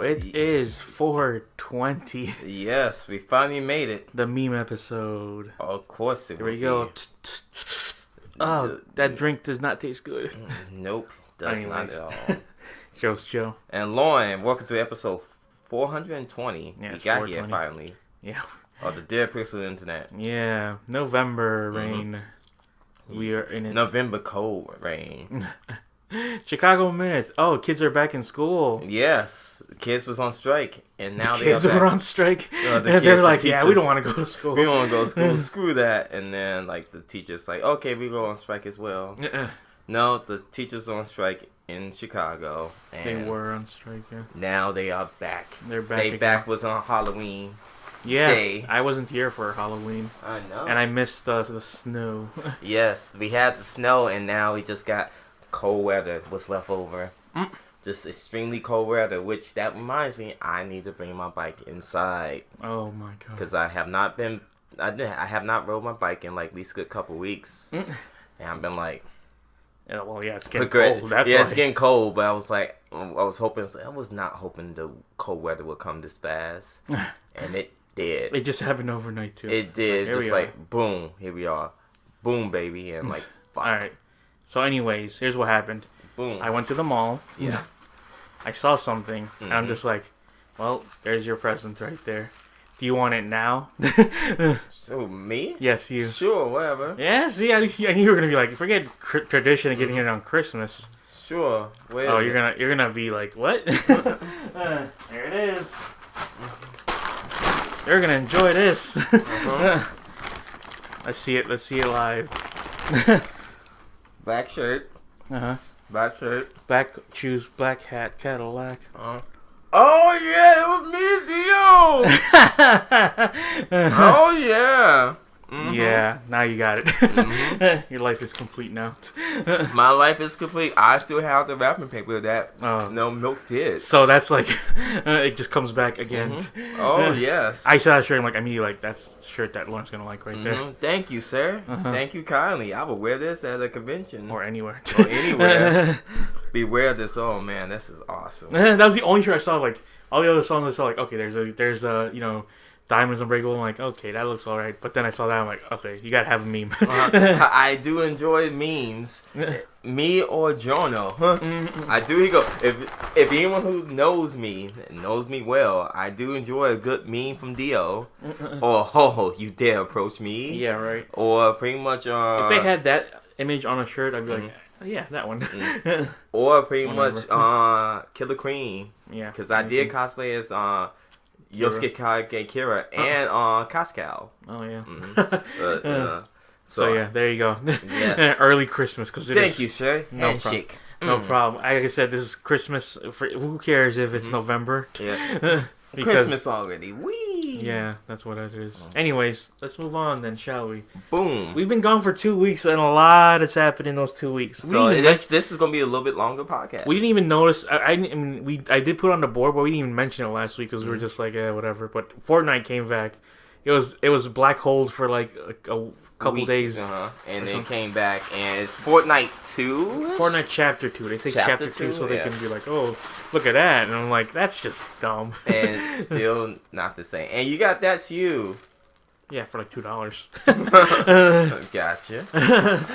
It is 420. Yes, we finally made it. The meme episode. Of course it Here we go. Oh, that drink does not taste good. Nope, does not at all. Joe's Joe. And Lauren, welcome to episode 420. Yeah, we got here finally. Yeah. Oh, the dear pixel internet. Yeah, November rain. We are in it. November cold rain. Chicago minutes. Oh, kids are back in school. Yes, the kids was on strike, and now the kids were on strike. They're like, yeah, we don't want to go to school. We don't want to go to school. Screw that. And then like the teachers like, okay, we go on strike as well. No, the teachers on strike in Chicago. And they were on strike. Yeah. Now they are back. They're back. They back was on Halloween. Yeah, day. I wasn't here for Halloween. I know. And I missed the snow. Yes, we had the snow, and now we just got cold weather. What's left over? Just extremely cold weather. Which that reminds me, I need to bring my bike inside. Oh my god! Because I have not rode my bike in like at least a good couple weeks, and I've been like, yeah, well, yeah, it's getting cold. That's why. It's getting cold. But I was like, I was not hoping the cold weather would come this fast, and it did. It just happened overnight too. It did. Just like boom, here we are, boom, baby, and like fuck. All right. So, anyways, here's what happened. Boom. I went to the mall. Yeah. I saw something, and I'm just like, well, there's your present right there. Do you want it now? So, me? Yes, you. Sure, whatever. Yeah, see, at least I knew you were gonna be like, forget tradition of getting it on Christmas. Sure. You're gonna be like, what? There it is. You're gonna enjoy this. Let's see it live. Black shirt. Black shirt. Black shoes, black hat, Cadillac. Oh yeah, it was me, Theo. Oh yeah. Yeah, now you got it. Your life is complete now. My life is complete. I still have the wrapping paper that no milk did. So that's like, it just comes back again. Oh yes. I saw that shirt. I'm like, immediately like, that's the shirt that Lauren's gonna like right there. Thank you, sir. Thank you kindly. I will wear this at a convention or anywhere. Beware this. Oh man, this is awesome. That was the only shirt I saw. Like all the other songs, I saw like, okay, there's Diamonds Unbreakable. I'm like, okay, that looks alright. But then I saw that, I'm like, okay, you gotta have a meme. I do enjoy memes. Me or Jono. I do. If anyone who knows me well, I do enjoy a good meme from Dio. Or you dare approach me. Yeah, right. Or pretty much if they had that image on a shirt, I'd be like, yeah, that one. Or pretty much Killer Queen. Yeah. Because I did cosplay as Yosuke Kira and Cascal. Oh yeah. So yeah, there you go. Yes. Early Christmas because thank you, sir. No problem. No problem. Like I said, this is Christmas. Who cares if it's November? Yeah. Christmas already. Wee. Yeah, that's what it is. Anyways, let's move on then, shall we? Boom. We've been gone for 2 weeks, and a lot has happened in those 2 weeks. So this is gonna be a little bit longer podcast. We didn't even notice. I did put it on the board, but we didn't even mention it last week because we were just like, whatever. But Fortnite came back. It was black hole for like a couple days, and then came back, and it's Fortnite 2. Fortnite Chapter 2. They say Chapter 2 so they can be like, oh, look at that, and I'm like, that's just dumb. And still not the same. And you got that shoe. Yeah, for like $2. Gotcha.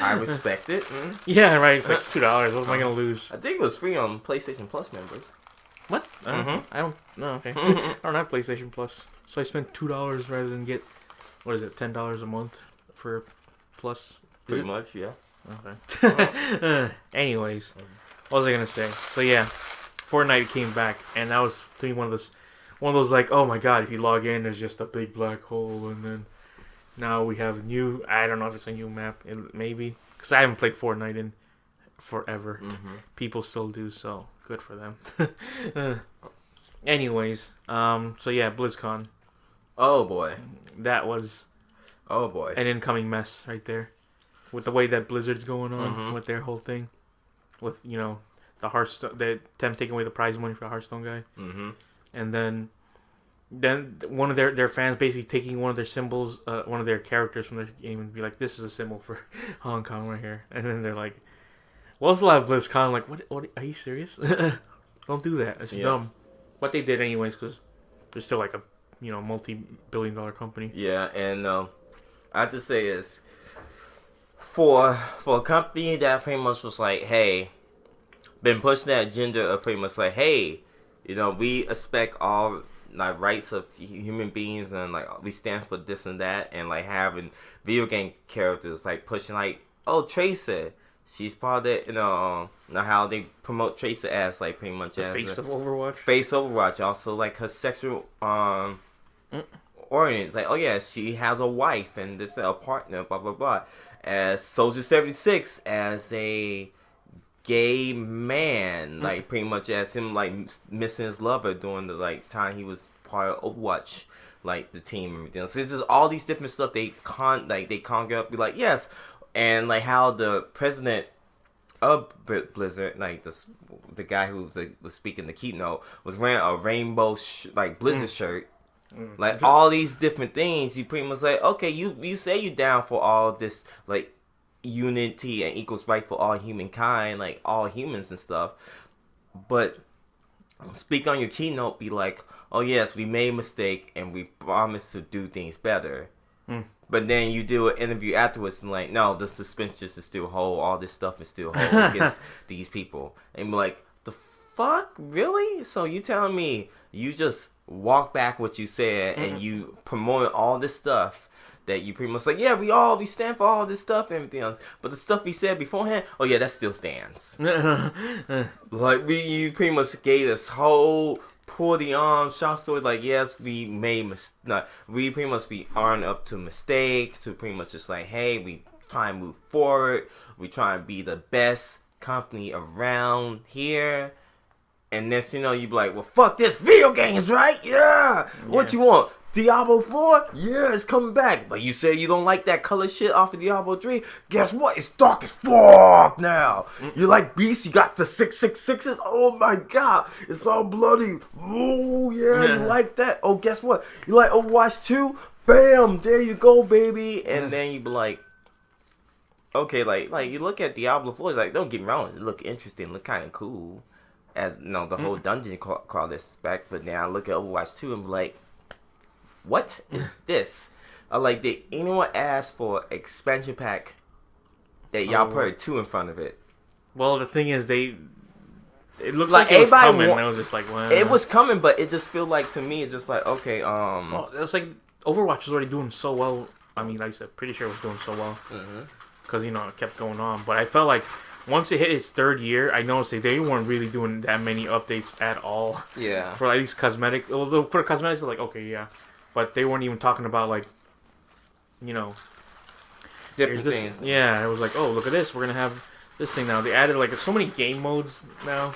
I respect it. Yeah, right. It's like $2. What am I gonna lose? I think it was free on PlayStation Plus members. What? I don't know. Okay. I don't have PlayStation Plus, so I spent $2 rather than get $10 a month for Plus. Pretty much, yeah. Okay. Anyways, what was I gonna say? So yeah, Fortnite came back, and that was to me one of those like, oh my god, if you log in, there's just a big black hole, and then now we have new. I don't know if it's a new map, maybe, because I haven't played Fortnite in forever. People still do, so good for them. Anyways, so yeah, BlizzCon. Oh boy, that was. Oh boy, an incoming mess right there, with the way that Blizzard's going on with their whole thing, with the Hearthstone, them taking away the prize money for the Hearthstone guy, and then one of their fans basically taking one of their symbols, one of their characters from their game, and be like, this is a symbol for Hong Kong right here, and then they're like, well, it's a lot of BlizzCon. Like, what? Are you serious? Don't do that. It's dumb. But they did anyways because they're still like a multi-billion-dollar company. Yeah, and I have to say is for a company that pretty much was like, hey, been pushing that agenda of pretty much like, hey, we expect all like rights of human beings and like we stand for this and that, and like having video game characters like pushing like, oh, Tracer, she's part of it, how they promote Tracer as like pretty much as face of Overwatch. Face Overwatch, also like her sexual origins, like, oh yeah, she has a wife and this a partner, blah blah blah. As Soldier 76 as a gay man, like pretty much as him like missing his lover during the like time he was part of Overwatch, like the team and everything. So it's just all these different stuff they conjure up, be like yes, and like how the president of Blizzard, like the guy who was speaking the keynote, was wearing a rainbow like Blizzard shirt. Like all these different things, you pretty much like, okay, you say you down for all this like unity and equals right for all humankind, like all humans and stuff, but speak on your keynote, be like, oh yes, we made a mistake and we promise to do things better. But then you do an interview afterwards and like, no, the suspension is still whole, all this stuff is still whole against these people, and be like, the fuck, really? So you telling me you just walk back what you said and you promote all this stuff that you pretty much like, yeah, we stand for all this stuff and everything else, but the stuff we said beforehand, oh yeah, that still stands. Like you pretty much gave this whole pull the arm shot story, like yes, we pretty much we aren't up to mistake, to pretty much just like, hey, we try and move forward, we try and be the best company around here. And next you be like, well, fuck this, video games, right? Yeah. What you want? Diablo 4? Yeah, it's coming back. But you say you don't like that color shit off of Diablo 3? Guess what? It's dark as fuck now. You like Beast? You got the 666s? Oh my god. It's all bloody. Oh, yeah, you like that? Oh, guess what? You like Overwatch 2? Bam, there you go, baby. And then you be like, okay, like you look at Diablo 4, it's like, don't get me wrong, it look interesting, look kind of cool. As the whole dungeon crawl this back, but now I look at Overwatch 2 and be like, what is this? Like, did anyone ask for expansion pack that y'all put 2 in front of it? Well, the thing is, it looked like it was coming, and I was just like, well, it was coming, but it just feel like, to me, it's just like, okay, well, it's like Overwatch was already doing so well. I mean, like I said, pretty sure it was doing so well because it kept going on. But I felt like once it hit its 3rd year, I noticed that they weren't really doing that many updates at all. Yeah. For at least cosmetic. Although for cosmetics, they're like, okay, yeah. But they weren't even talking about, like, different things. Yeah, it was like, oh, look at this. We're going to have this thing now. They added, like, so many game modes now.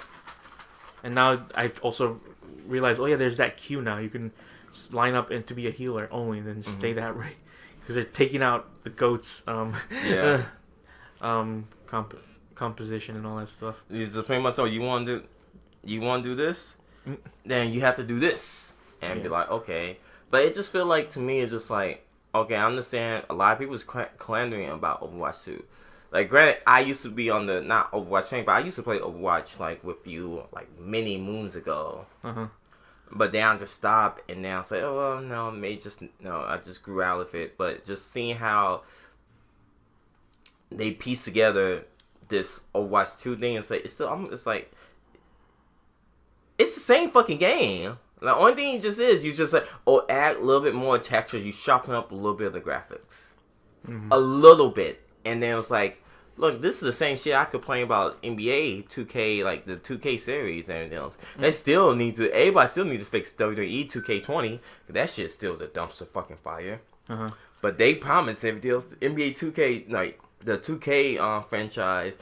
And now I also realized, oh, yeah, there's that queue now. You can line up and to be a healer only and then stay that way. Because they're taking out the GOAT's composition and all that stuff. It's just pretty much, oh, you want to do this? Then you have to do this. And be like, okay. But it just feel like, to me, it's just like, okay, I understand a lot of people's clamoring about Overwatch 2. Like, granted, I used to be on the, not Overwatch train, but I used to play Overwatch, like, with you, like, many moons ago. But then I just stopped, and now I say, oh, well, no, I just grew out of it. But just seeing how they piece together this Overwatch 2 thing, it's like, it's the same fucking game. The only thing you just like, add a little bit more texture. You sharpen up a little bit of the graphics. A little bit. And then it's like, look, this is the same shit I complain about NBA 2K, like the 2K series and everything else. Everybody still need to fix WWE 2K20. That shit's still the dumpster fucking fire. But they promised everything else. NBA 2K, like, the 2K franchise,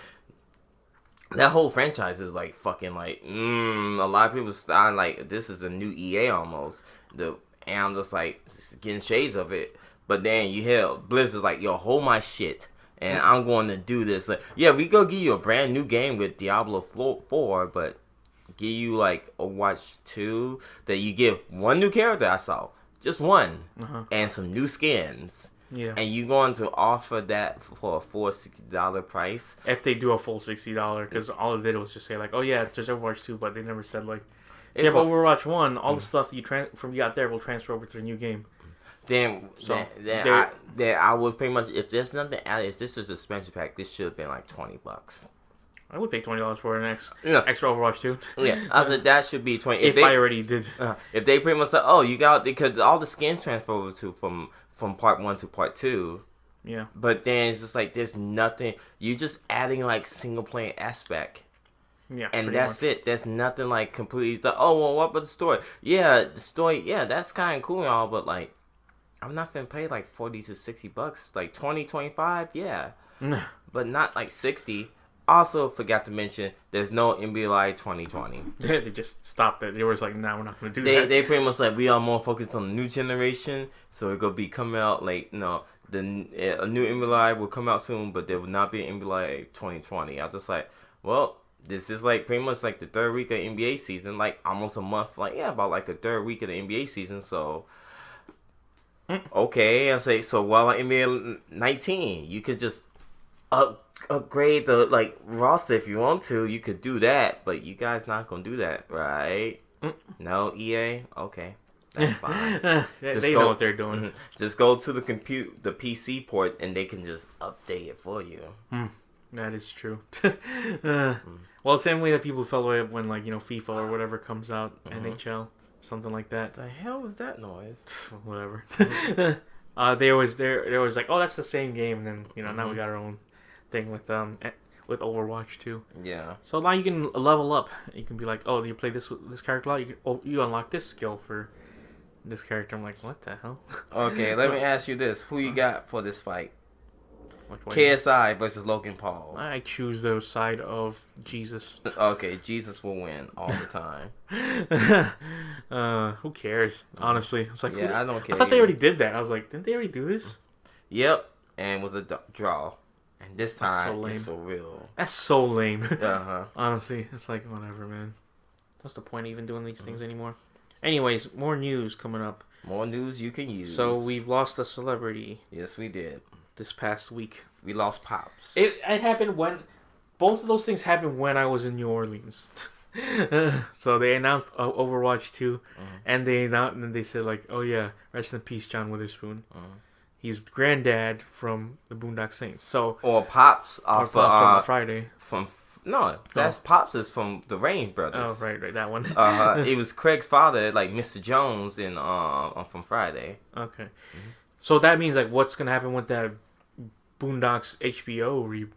that whole franchise is like fucking like, a lot of people start like, this is a new EA almost. And I'm just like, getting shades of it. But then you hear Blizzard's like, yo, hold my shit. And I'm going to do this. Like, yeah, we go give you a brand new game with Diablo 4, but give you like Overwatch 2 that you give one new character I saw. Just one. And some new skins. Yeah. And you going to offer that for a full $60 price? If they do a full $60, because all it did was just say like, oh yeah, it's just Overwatch 2, but they never said like Yeah, but Overwatch 1, all the stuff that you got there will transfer over to the new game. Then I would pretty much, if there's nothing added, if this is a expansion pack, this should have been like $20. I would pay $20 for an extra Overwatch 2. Yeah, I said that should be 20. If I already did. If they pretty much said, because all the skins transfer over to from part 1 to part 2. Yeah. But then it's just like there's nothing. You're just adding like single player aspect. Yeah. And that's it. There's nothing like completely. Like, oh well, what about the story? Yeah, the story. Yeah, that's kind of cool and all, but like, I'm not gonna pay like $40 to $60. Like 20, 25, yeah. But not like 60. Also, forgot to mention, there's no NBA Live 2020. They just stopped it. They were like, "No, we're not going to do that." They pretty much like, we are more focused on the new generation, so it's gonna be coming out like a new NBA Live will come out soon, but there will not be an NBA Live 2020. I was just like, well, this is like pretty much like the third week of NBA season, like almost a month, about like the third week of the NBA season. So, okay, I say so. While on NBA 19, you could just upgrade the like roster if you want to. You could do that, but you guys not gonna do that, right? No, EA. Okay, that's fine. They know what they're doing. Just go to the PC port, and they can just update it for you. That is true. Well, the same way that people fell away when FIFA or whatever comes out, NHL, something like that. The hell was that noise? Whatever. They're always like, oh, that's the same game, and then now we got our own thing with Overwatch too. Yeah. So now you can level up. You can be like, oh, you play this character a lot. You unlock this skill for this character. I'm like, what the hell? Okay, let me ask you this: who you got for this fight? KSI versus Logan Paul. I choose the side of Jesus. Okay, Jesus will win all the time. Who cares? Honestly, it's like, I don't care. I thought they already did that. I was like, didn't they already do this? Yep, and it was a draw. And this time, it's for real. That's so lame. Honestly, it's like, whatever, man. What's the point of even doing these things anymore? Anyways, more news coming up. More news you can use. So, we've lost a celebrity. Yes, we did. This past week. We lost Pops. It happened when... Both of those things happened when I was in New Orleans. So, they announced Overwatch 2. And they said, like, oh yeah, rest in peace, John Witherspoon. He's granddad from the Boondock Saints. So Pops off from Friday. That's Pops is from the Rain Brothers. Oh, right, that one. It was Craig's father, like Mr. Jones, in from Friday. Okay, so that means like what's gonna happen with that Boondocks HBO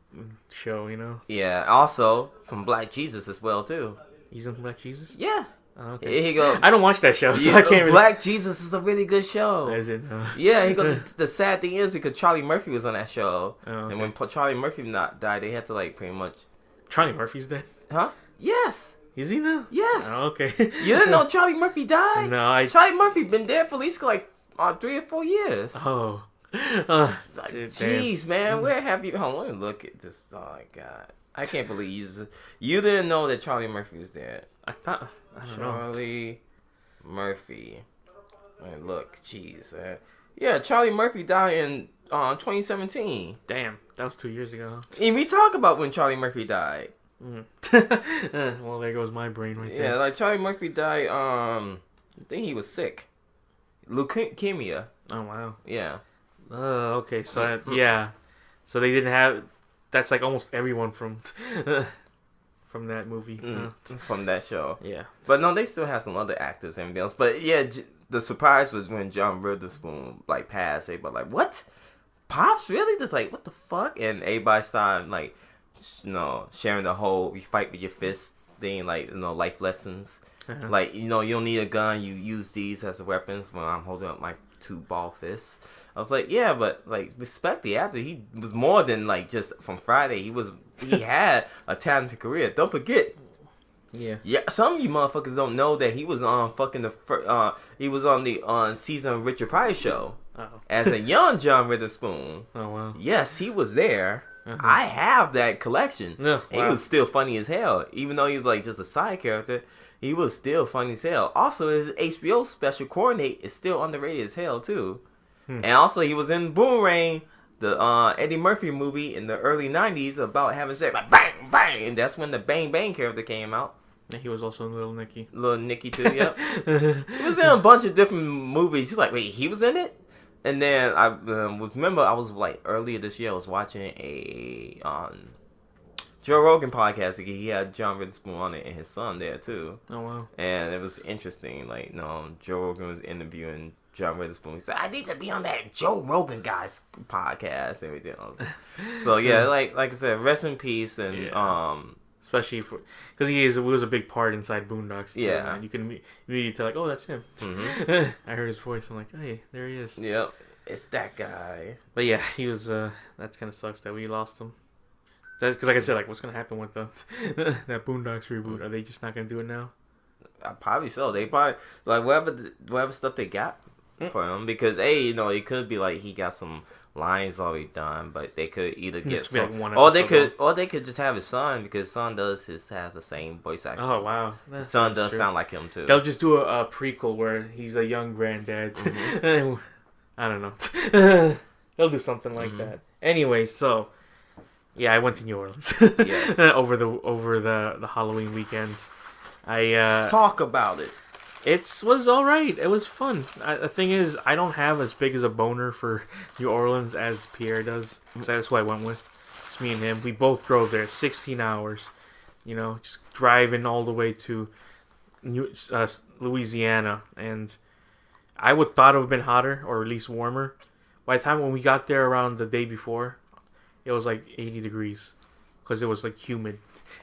show? Yeah. Also from Black Jesus as well too. He's in Black Jesus. Yeah. Oh, okay. Here he go. I don't watch that show, so I can't. Black Jesus is a really good show. Is it? Yeah, he go. The sad thing is because Charlie Murphy was on that show, okay. And when Charlie Murphy died, they had to like pretty much. Charlie Murphy's dead? Huh? Yes. Is he now? Yes. Oh, okay. You didn't know Charlie Murphy died? No, Charlie Murphy been dead for at least like 3 or 4 years. Oh. Jeez, man, where have you? Hold on, let me look at this. Oh my God, I can't believe you didn't know that Charlie Murphy was dead. I don't know. Charlie Murphy. Man, look, jeez. Yeah, Charlie Murphy died in 2017. Damn, that was 2 years ago. And we talk about when Charlie Murphy died. Well, there goes my brain right there. Yeah, like Charlie Murphy died. I think he was sick. Leukemia. Oh wow. Yeah. Okay. So yeah, so they didn't have. That's like almost everyone from that movie. From that show. Yeah. But no, they still have some other actors and everything else. But yeah, the surprise was when John Witherspoon like passed. They were like, "What? Pops really?" Just like, "What the fuck?" And everybody started like, sharing the whole "you fight with your fists" thing, like life lessons. Like you don't need a gun. You use these as weapons. When I'm holding up my 2 ball fists. I was like, yeah, but like respect the actor. He was more than like just from Friday. He had a talented career. Don't forget. Yeah. Yeah. Some of you motherfuckers don't know that he was on he was on the season of Richard Pryor show as a young John Witherspoon. Oh wow. Yes, he was there. I have that collection. Yeah, He was still funny as hell, even though he was like just a side character. He was still funny as hell. Also, his HBO special Coordinate is still underrated as hell too. And also, he was in Boomerang, the Eddie Murphy movie in the early 90s about having sex, like bang, bang. And that's when the Bang Bang character came out. Yeah, he was also in Little Nicky. Little Nicky too. Yep. He was in a bunch of different movies. You're like, wait, he was in it? And then I remember I was like earlier this year I was watching a Joe Rogan podcast. He had John Witherspoon on it and his son there too. Oh wow! And it was interesting. Like, Joe Rogan was interviewing John Witherspoon. He said, "I need to be on that Joe Rogan guy's podcast." And everything else. So yeah, like I said, rest in peace. And especially because he was a big part inside Boondocks. Too, yeah, man. You can immediately tell like, oh, that's him. Mm-hmm. I heard his voice. I'm like, hey, there he is. Yep, it's that guy. But yeah, he was. That kind of sucks that we lost him. That's because, like I said, like what's gonna happen with the that Boondocks reboot? Are they just not gonna do it now? Probably so. They probably like whatever stuff they got for him, because it could be like he got some lines already done, but they could either get some, like or they could just have his son, because his son has the same voice actor. Oh wow, his son does sound like him too. They'll just do a prequel where he's a young granddad. Mm-hmm. I don't know. They'll do something like that. Anyway, so yeah, I went to New Orleans. Yes. over the Halloween weekend. I talk about it. It was all right. It was fun. The thing is, I don't have as big as a boner for New Orleans as Pierre does. So that's who I went with. It's me and him. We both drove there 16 hours. Just driving all the way to Louisiana. And I would thought it would have been hotter, or at least warmer. By the time when we got there around the day before, it was like 80 degrees. Because it was like humid.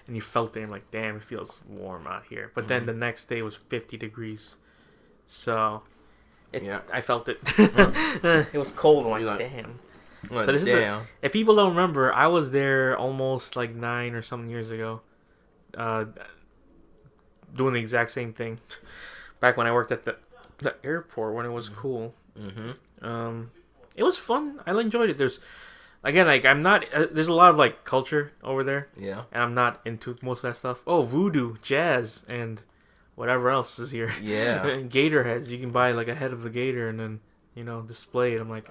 And you felt it and like, damn, it feels warm out here. But then the next day was 50 degrees. So, I felt it. It was cold. I'm like, damn. Well, so this is if people don't remember, I was there almost like 9 or something years ago. Doing the exact same thing. Back when I worked at the airport when it was cool. Mm-hmm. It was fun. I enjoyed it. Again, like I'm not. There's a lot of like culture over there. Yeah. And I'm not into most of that stuff. Oh, voodoo, jazz, and whatever else is here. Yeah. Gator heads. You can buy like a head of the gator and then display it. I'm like,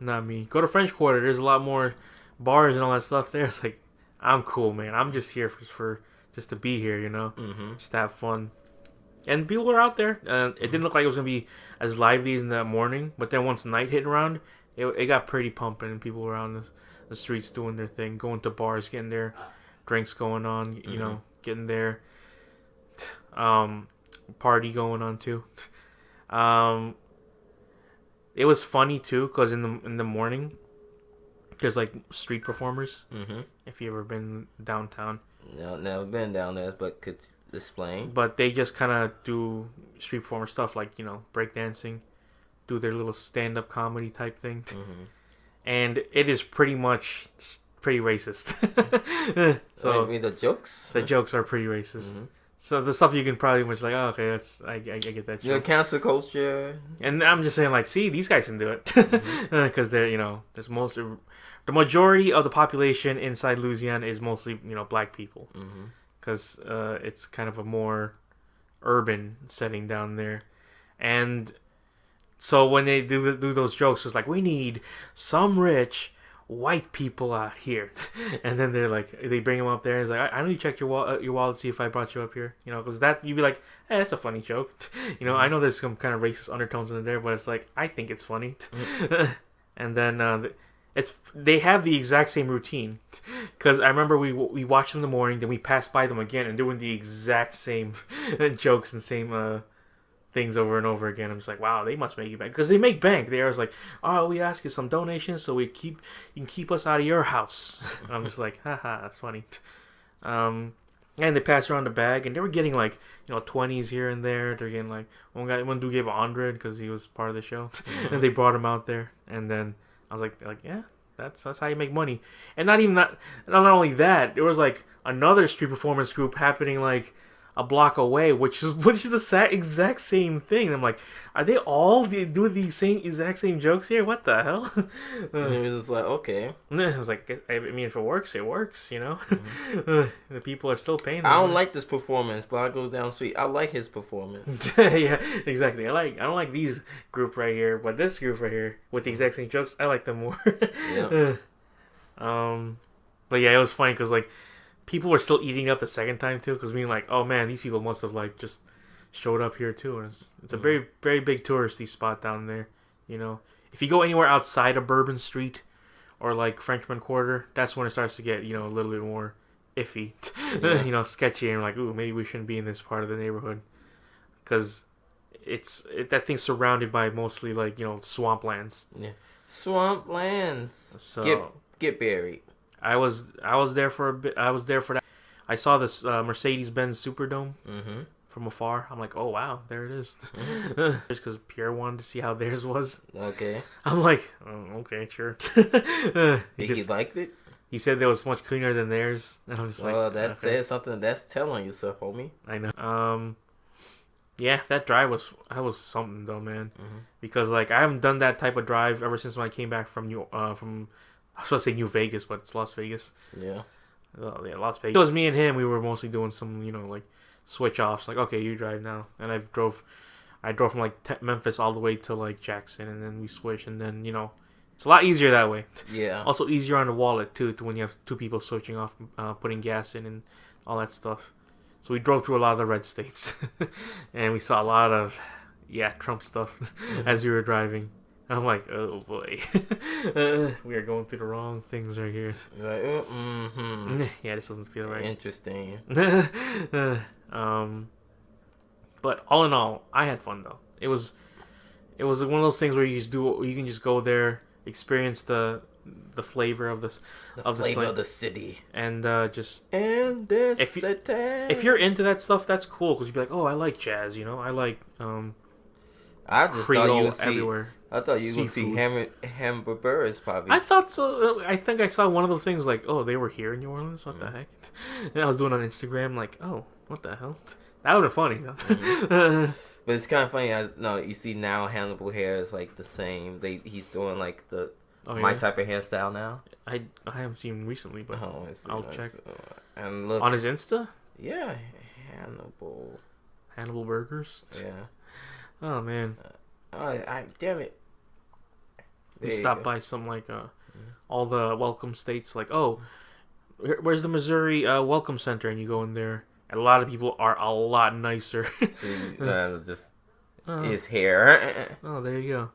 not me. Go to French Quarter. There's a lot more bars and all that stuff there. It's like, I'm cool, man. I'm just here for just to be here. Just to have fun. And people were out there. It didn't look like it was gonna be as lively as in the morning, but then once night hit around. It got pretty pumping, and people were on the streets doing their thing, going to bars, getting their drinks going on, getting their party going on too. It was funny too, because in the morning, there's like street performers. Mm-hmm. If you ever been downtown. No, never been down there, but could explain. But they just kind of do street performer stuff, like breakdancing. Do their little stand-up comedy type thing. Mm-hmm. And it is pretty racist. So the jokes? The jokes are pretty racist. Mm-hmm. So the stuff you can probably much like, oh, okay, I get that shit. Cancel culture. And I'm just saying, like, see, these guys can do it. Because they're, the majority of the population inside Louisiana is mostly, black people. Because it's kind of a more urban setting down there. And so when they do those jokes, it's like, we need some rich white people out here. And then they're like, they bring them up there. It's like, I know you checked your wallet, see if I brought you up here. Because that, you'd be like, hey, that's a funny joke. I know there's some kind of racist undertones in there, but it's like, I think it's funny. And then they have the exact same routine. Because I remember we watched them in the morning, then we passed by them again and doing the exact same jokes and same things over and over again. I'm just like, wow, they must make you bank, because they make bank. They are like, oh, we ask you some donations so you can keep us out of your house. And I'm just like, haha, that's funny. And they passed around the bag, and they were getting like 20s here and there. They're getting like one dude gave 100 because he was part of the show, and they brought him out there. And then I was like, yeah, that's how you make money. And not only that, there was like another street performance group happening like a block away, which is the exact same thing. I'm like, are they all doing the exact same jokes here? What the hell? And it was just like, okay. I was like, I mean, if it works, it works. The people are still paying. I don't like this performance, but I go down the street. I like his performance. Yeah, exactly. I don't like these group right here, but this group right here with the exact same jokes, I like them more. Yeah. But yeah, it was funny because like people were still eating up the second time too, because being like, oh man, these people must have like just showed up here too, and it's a very very big touristy spot down there. You know, if you go anywhere outside of Bourbon Street or like Frenchman Quarter, that's when it starts to get, you know, a little bit more iffy, you know, sketchy, and you're like, ooh, maybe we shouldn't be in this part of the neighborhood, because that thing's surrounded by mostly like, you know, swamplands. Yeah, swamplands. So get buried. I was there for a bit. I was there for that. I saw this Mercedes-Benz Superdome from afar. I'm like, oh wow, there it is. Just because Pierre wanted to see how theirs was. Okay. I'm like, oh, okay, sure. Did he liked it? He said it was much cleaner than theirs, and I'm just like, well, that okay. says something. That's telling yourself, homie. I know. Yeah, that drive was something though, man. Because like I haven't done that type of drive ever since when I came back from I was about to say New Vegas, but it's Las Vegas. Yeah. Yeah, Las Vegas. It was me and him. We were mostly doing some, you know, like switch offs. Like, okay, you drive now, and I drove from like Memphis all the way to like Jackson, and then we switched, and then, you know, it's a lot easier that way. Yeah. Also easier on the wallet too, to when you have two people switching off, putting gas in and all that stuff. So we drove through a lot of the red states, and we saw a lot of Trump stuff as we were driving. I'm like, oh boy, we are going through the wrong things right here. Like, Yeah, this doesn't feel right. Interesting. But all in all, I had fun though. It was one of those things where you can just go there, experience the flavor of the flavor of the city, and just if you're into that stuff, that's cool, because you'd be like, oh, I like jazz, you know, I like I just Creole thought you would see everywhere. I thought you would see hamburgers probably. I thought so. I think I saw one of those things like, oh, they were here in New Orleans. What the heck? And I was doing on Instagram like, oh, what the hell? That would have been funny. But it's kind of funny. You see now Hannibal hair is like the same. He's doing like my type of hairstyle now. I haven't seen him recently, but I'll check. And look on his Insta. Yeah, Hannibal Burgers. Yeah. Oh man. Damn it. We stopped by some like all the welcome states, like, oh, where's the Missouri Welcome Center, and you go in there, and a lot of people are a lot nicer. See, that was just his hair. Oh, there you go.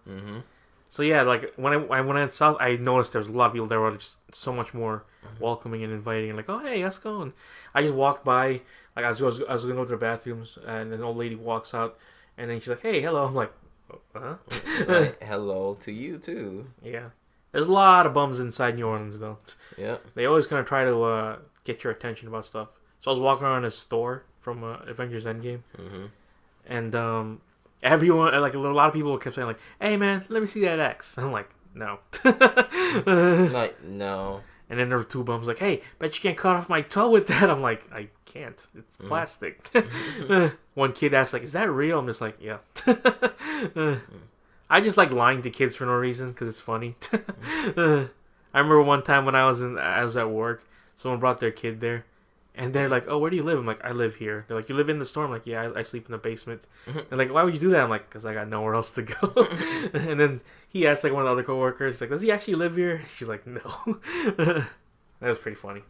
So yeah, like when I saw, I noticed there was a lot of people there were just so much more welcoming and inviting, and like, oh hey, let's go. And I just walked by, like I was gonna go to the bathrooms, and an old lady walks out, and then she's like, hey, hello. I'm like, huh? Like, hello to you too. Yeah, there's a lot of bums inside New Orleans though. Yeah, they always kind of try to get your attention about stuff. So I was walking around a store from Avengers Endgame, and everyone, like a lot of people kept saying like, hey man, let me see that X. I'm like, no. Like, no. And then there were two bums like, hey, bet you can't cut off my toe with that. I'm like, I can't. It's plastic. One kid asked like, is that real? I'm just like, yeah. I just like lying to kids for no reason because it's funny. I remember one time when I was at work, someone brought their kid there, and they're like, oh, where do you live? I'm like, I live here. They're like, you live in the store? I'm like, yeah, I sleep in the basement. They're like, why would you do that? I'm like, because I got nowhere else to go. And then he asked like one of the other coworkers, like, does he actually live here? She's like, no. That was pretty funny.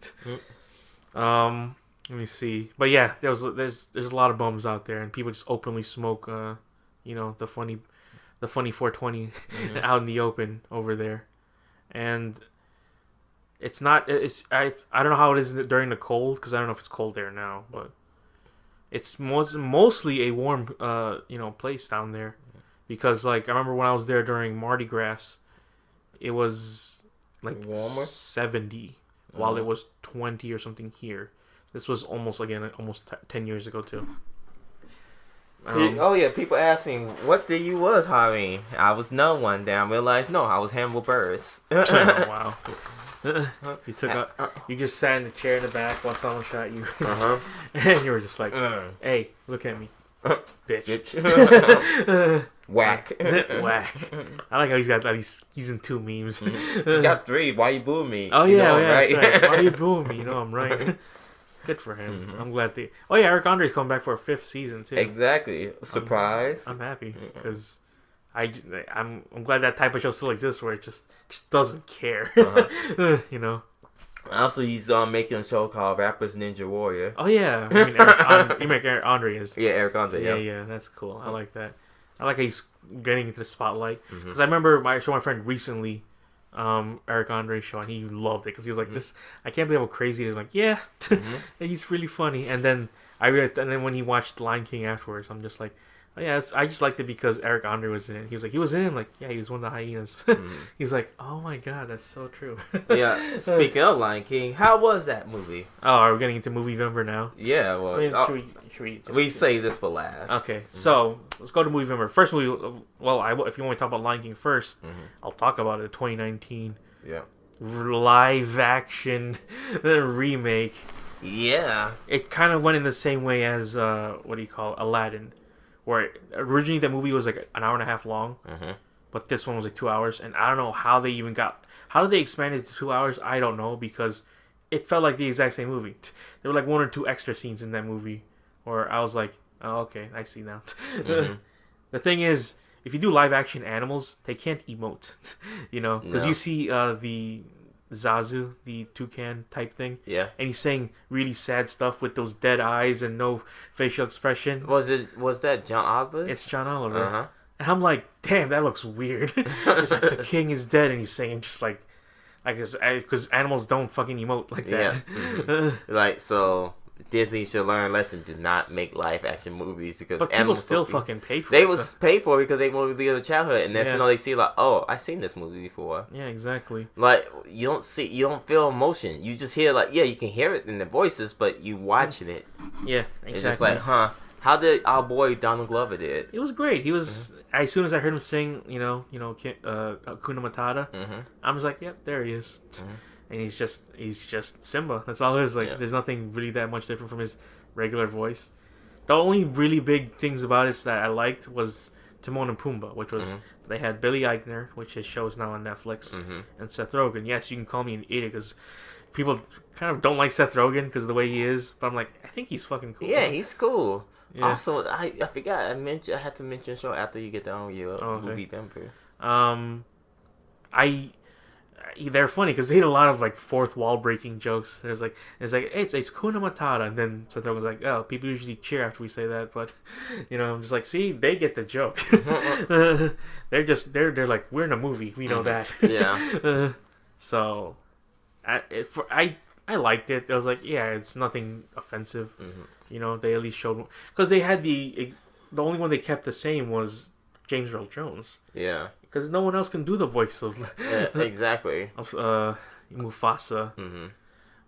Let me see. But yeah, there's a lot of bums out there, and people just openly smoke, you know, the funny 420 out in the open over there. And I don't know how it is during the cold, because I don't know if it's cold there now, but it's mostly a warm place down there, because like I remember when I was there during Mardi Gras, it was like warmer, 70, while it was 20 or something here. This was almost 10 years ago too. People asking what the you was Harvey. I was no one. Then I realized I was Hannibal Buress. Oh, wow. You just sat in the chair in the back while someone shot you, and you were just like, "Hey, look at me, bitch." Whack. Whack. I like how he's in 2 memes. You got 3. Why you booing me? Oh yeah, right? That's right. Why you booing me? You know I'm right. Good for him. I'm glad Eric Andre's coming back for a 5th season too. Exactly. Surprise. I'm happy because I'm glad that type of show still exists, where it just doesn't care. You know. Also, he's making a show called Rappers Ninja Warrior. Oh yeah, I mean Eric Andre is. Yeah, Eric Andre. Yeah, that's cool. I like that. I like how he's getting into the spotlight because Mm-hmm. I remember I showed my friend recently, Eric Andre's show, and he loved it because he was like, "This, I can't believe how crazy it is." I'm like, yeah, he's really funny. And then when he watched Lion King afterwards, I'm just like, oh yeah, I just liked it because Eric Andre was in it. He was like, he was in it. I'm like, yeah, he was one of the hyenas. He's like, oh my god, that's so true. Yeah. Speaking of Lion King, how was that movie? Oh, are we getting into Movie-Vember now? Yeah. Well, I mean, should we just... we save this for last. Okay, so let's go to Movie-Vember. First movie, well, if you want to talk about Lion King 1st, I'll talk about it. 2019 Yeah. live action remake. Yeah. It kind of went in the same way as Aladdin, where originally that movie was like an hour and a half long, but this one was like 2 hours, and I don't know how they expanded it to 2 hours. I don't know, because it felt like the exact same movie. There were like 1 or 2 extra scenes in that movie where I was like, oh, okay, I see now. The thing is, if you do live action animals, they can't emote, because you see the Zazu, the toucan type thing, and he's saying really sad stuff with those dead eyes and no facial expression. Was that John Oliver? It's John Oliver. And I'm like, damn, that looks weird. It's like the king is dead, and he's saying just like because animals don't fucking emote like that. Yeah. Like, so Disney should learn a lesson: do not make live action movies, because but people still fucking pay for it. They was pay for it because they want to relive their childhood, and that's they see like, oh, I've seen this movie before. Yeah, exactly. Like, you don't feel emotion. You just hear like, you can hear it in the voices, but you watching it. Yeah, exactly. It's just like, how did our boy Donald Glover did? It was great. He was as soon as I heard him sing, Hakuna Matata, I'm just like, yep, there he is. And he's just Simba. That's all it is. Like, there's nothing really that much different from his regular voice. The only really big things about it that I liked was Timon and Pumbaa, which was they had Billy Eichner, which his show is now on Netflix, and Seth Rogen. Yes, you can call me an idiot because people kind of don't like Seth Rogen because of the way he is, but I'm like, I think he's fucking cool. Yeah, he's cool. Yeah. Also, I forgot I had to mention a show after you get down with your Movie-Vember. They're funny because they had a lot of like fourth wall breaking jokes. It's like it's Kuna Matata, and then Seth Rogen's like, oh, people usually cheer after we say that, but I'm just like, see, they get the joke. they're like, we're in a movie, we know that. Yeah. So, I liked it. I was like, yeah, it's nothing offensive. They at least showed, because they had the only one they kept the same was James Earl Jones. Yeah. Because no one else can do the voice of exactly of Mufasa.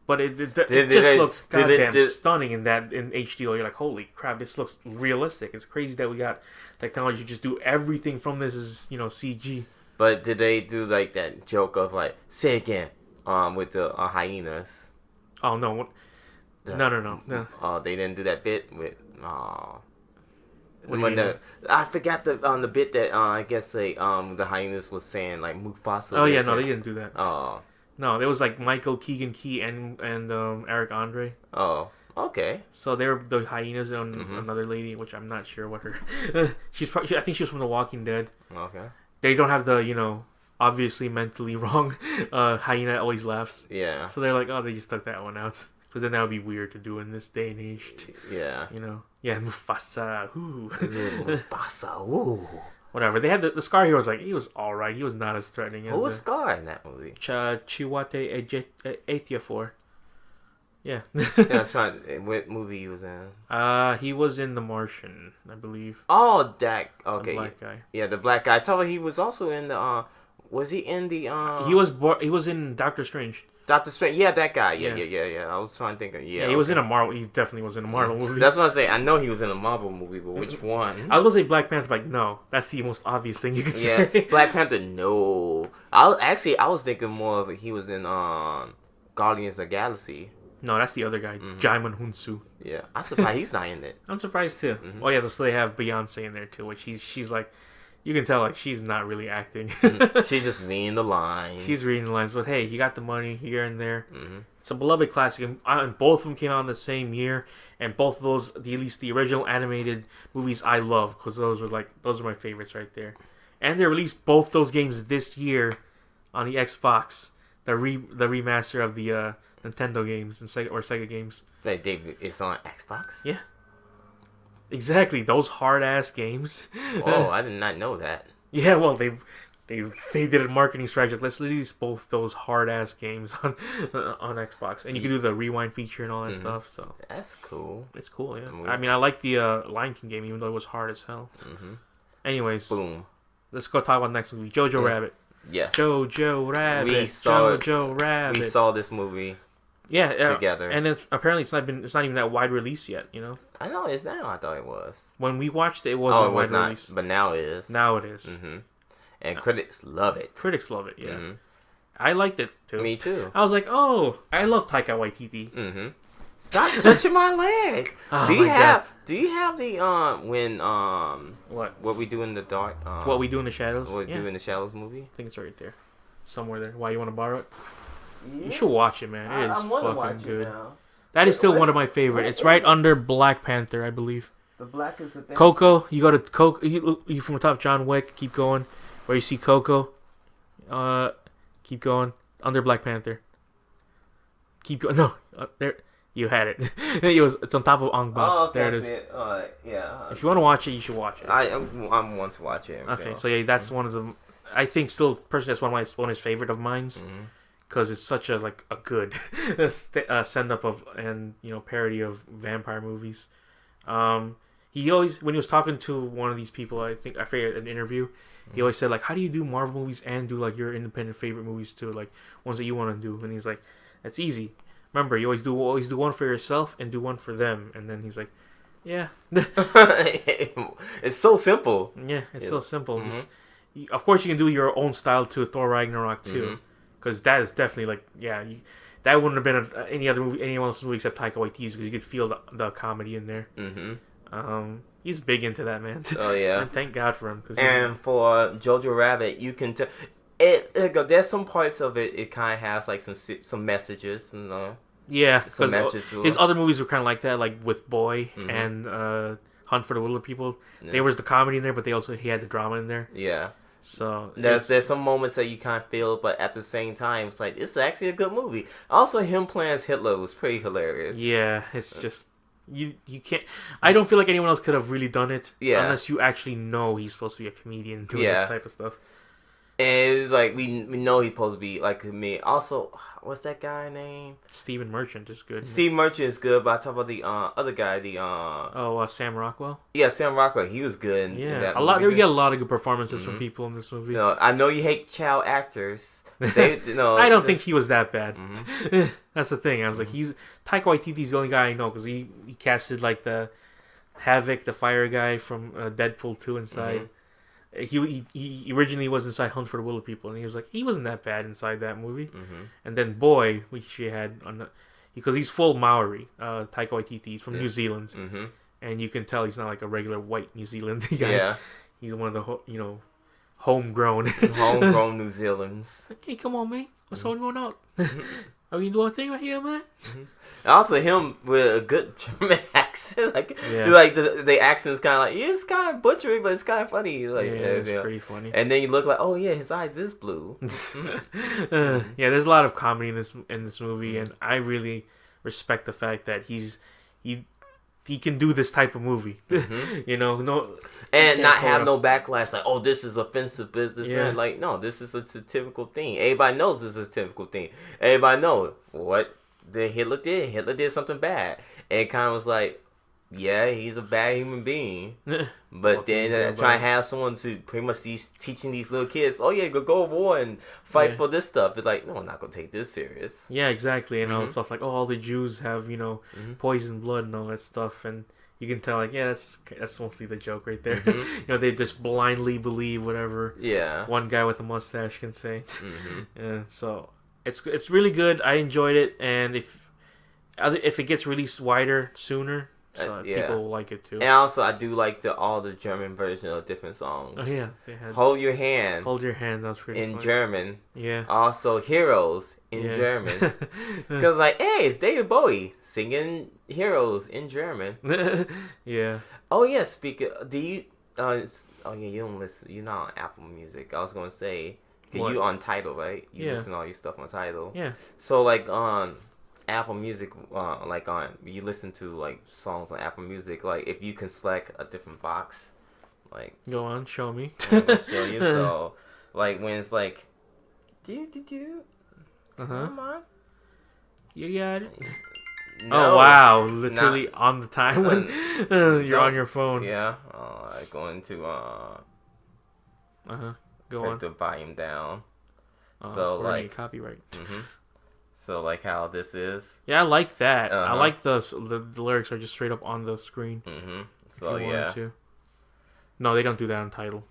But it just looks goddamn stunning in HD. You're like, holy crap, this looks realistic. It's crazy that we got technology to just do everything from this is CG. But did they do like that joke of like, say again, with the hyenas? Oh no. No. Oh, they didn't do that bit with. I forgot the bit that I guess the hyenas was saying like Mufasa. Oh yeah, no, they didn't do that. Oh no, there was like Michael Keegan Key and Eric Andre. Oh, okay. So they were the hyenas and another lady, which I'm not sure what her. I think she was from The Walking Dead. Okay. They don't have the obviously mentally wrong hyena that always laughs. Yeah. So they're like, oh, they just took that one out. Because then that would be weird to do in this day and age. Yeah. Yeah, Mufasa. Ooh. Mufasa. Ooh. Whatever. They had the Scar hero was like, he was alright. He was not as threatening as who was Scar in that movie? Chiwetel Ejiofor. Yeah. I'm trying. What movie he was in? He was in The Martian, I believe. Oh, that. Okay. The black guy. Yeah, the black guy. I told her he was also in the. Was he in the? He was in Doctor Strange. Doctor Strange, yeah, that guy, yeah. I was trying to think of, he was in a Marvel. He definitely was in a Marvel movie. That's what I say. I know he was in a Marvel movie, but which one? I was gonna say Black Panther, like no, that's the most obvious thing you could say. Yeah, Black Panther, no. I was thinking more of he was in Guardians of the Galaxy. No, that's the other guy, Jaimon Hunsu. Yeah, I'm surprised he's not in it. I'm surprised too. Oh yeah, so they have Beyonce in there too, which she's like. You can tell, like, she's not really acting. She's just reading the lines. She's reading the lines, but hey, you got the money here and there. It's a beloved classic, and both of them came out in the same year, and both of those, at least the original animated movies, I love, because those are my favorites right there. And they released both those games this year on the Xbox. the remaster of the Nintendo games and Sega games. Like it's on Xbox. Yeah. Exactly, those hard ass games. Oh, I did not know that. Yeah, well, they did a marketing strategy. Let's release both those hard ass games on Xbox, and you can do the rewind feature and all that stuff. So that's cool. It's cool, yeah. I mean, I like the Lion King game, even though it was hard as hell. Anyways, boom. Let's go talk about the next movie, Jojo Rabbit. Yes. Jojo Rabbit. Jojo Rabbit. We saw this movie. Yeah, together. And apparently it's not even that wide release yet. I know it's now. I thought it was. When we watched it, it wasn't wide release. But now it is. Now it is. And critics love it. Critics love it. Yeah. I liked it too. Me too. I was like, oh, I love Taika Waititi. Stop touching my leg. Oh, do you have the when what we do in the dark? What we do in the shadows? What we do in the shadows movie? I think it's right there, somewhere there. Why, you want to borrow it? Yeah. You should watch it, man. It is fucking good. That is still one of my favorite. It's right under Black Panther, I believe. The black is the thing. Coco. You go to Coco. You from the top. John Wick. Keep going. Where you see Coco. Keep going under Black Panther. Keep going. No, there. You had it. It's on top of Ong Bak. Oh, okay, there it is. Yeah. If you want to watch it, you should watch it. I want to watch it. Okay, so yeah, that's one of the. I think still personally that's one of his favorite of mine, because it's such a good send up of and parody of vampire movies. He always, when he was talking to one of these people, I forget an interview, he always said how do you do Marvel movies and do your independent favorite movies too, ones that you want to do? And he's like, that's easy. Remember, you always do one for yourself and do one for them. And then he's like, yeah. It's so simple. Yeah, it's so simple. Of course, you can do your own style to Thor Ragnarok too, because that is definitely that wouldn't have been any other movie, anyone else's movie except Taika Waititi's, because you could feel the comedy in there. He's big into that, man. Oh yeah, and thank God for him. And for Jojo Rabbit, you can tell there's some parts of it. It kind of has some messages and. Yeah, because his other movies were kind of like that, like with Boy and Hunt for the Wilder People. Yeah. There was the comedy in there, but he had the drama in there. Yeah. So there's some moments that you kind of feel, but at the same time, it's it's actually a good movie. Also, him playing as Hitler was pretty hilarious. Yeah, it's just you can't. I don't feel like anyone else could have really done it. Yeah. Unless you actually know he's supposed to be a comedian doing this type of stuff. And it's we know he's supposed to be like me. Also, what's that guy name? Stephen Merchant is good. Steve Merchant is good, but I talk about the other guy, Sam Rockwell. Yeah, Sam Rockwell. He was good. In that movie. You get a lot of good performances from people in this movie. I know you hate child actors. I don't think he was that bad. That's the thing. I was like, Taika Waititi's the only guy I know, because he casted the Havoc, the fire guy from Deadpool 2 inside. He originally was inside Hunt for the Wilder People, and he wasn't that bad inside that movie. And then Boy, which she had because he's full Maori, Taika Waititi. He's from New Zealand, and you can tell he's not a regular white New Zealand guy. Yeah, he's one of the homegrown New Zealanders. Hey, come on, man, what's going on? Are we doing a thing right here, man? Also, him with a good German accent, the accent is kind of it's kind of butchery, but it's kind of funny. It's pretty funny. And then you look oh yeah, his eyes is blue. Yeah, there's a lot of comedy in this movie, and I really respect the fact that he can do this type of movie. And not have no backlash this is offensive business. Yeah. And no, this is a typical thing. Everybody knows this is a typical thing. Everybody knows what Hitler did. Hitler did something bad. And it kind of was yeah, he's a bad human being. But then try and have someone to pretty much teaching these little kids, oh yeah, go to war and fight for this stuff. It's no, I'm not going to take this serious. Yeah, exactly. And all stuff all the Jews have, poison blood and all that stuff. And you can tell, that's mostly the joke right there. They just blindly believe whatever one guy with a mustache can say. Yeah, so it's really good. I enjoyed it. And if it gets released wider sooner, so people will like it too. And also, I do like all the German version of different songs. Oh yeah, they had Hold Your Hand. Hold Your Hand. That was pretty in funny. German. Yeah. Also, Heroes in German. Because hey, it's David Bowie singing Heroes in German. Yeah. Oh yeah. Speaking, do you? You don't listen. You're not on Apple Music. I was gonna say, Cause you on Tidal, right? You Yeah. listen to all your stuff on Tidal. Yeah. So like on Apple Music, like on you listen to like songs on Apple Music. Like if you can select a different box, like Go on, show me. I'm gonna show you. So like when it's like, do. Come on. You got it. No. Oh wow! Literally on the time when you're on your phone. Yeah. I go into Go put on. the volume down. So like copyright. So like how this is. Yeah, I like that. I like the lyrics are just straight up on the screen. So yeah. No, they don't do that on Tidal.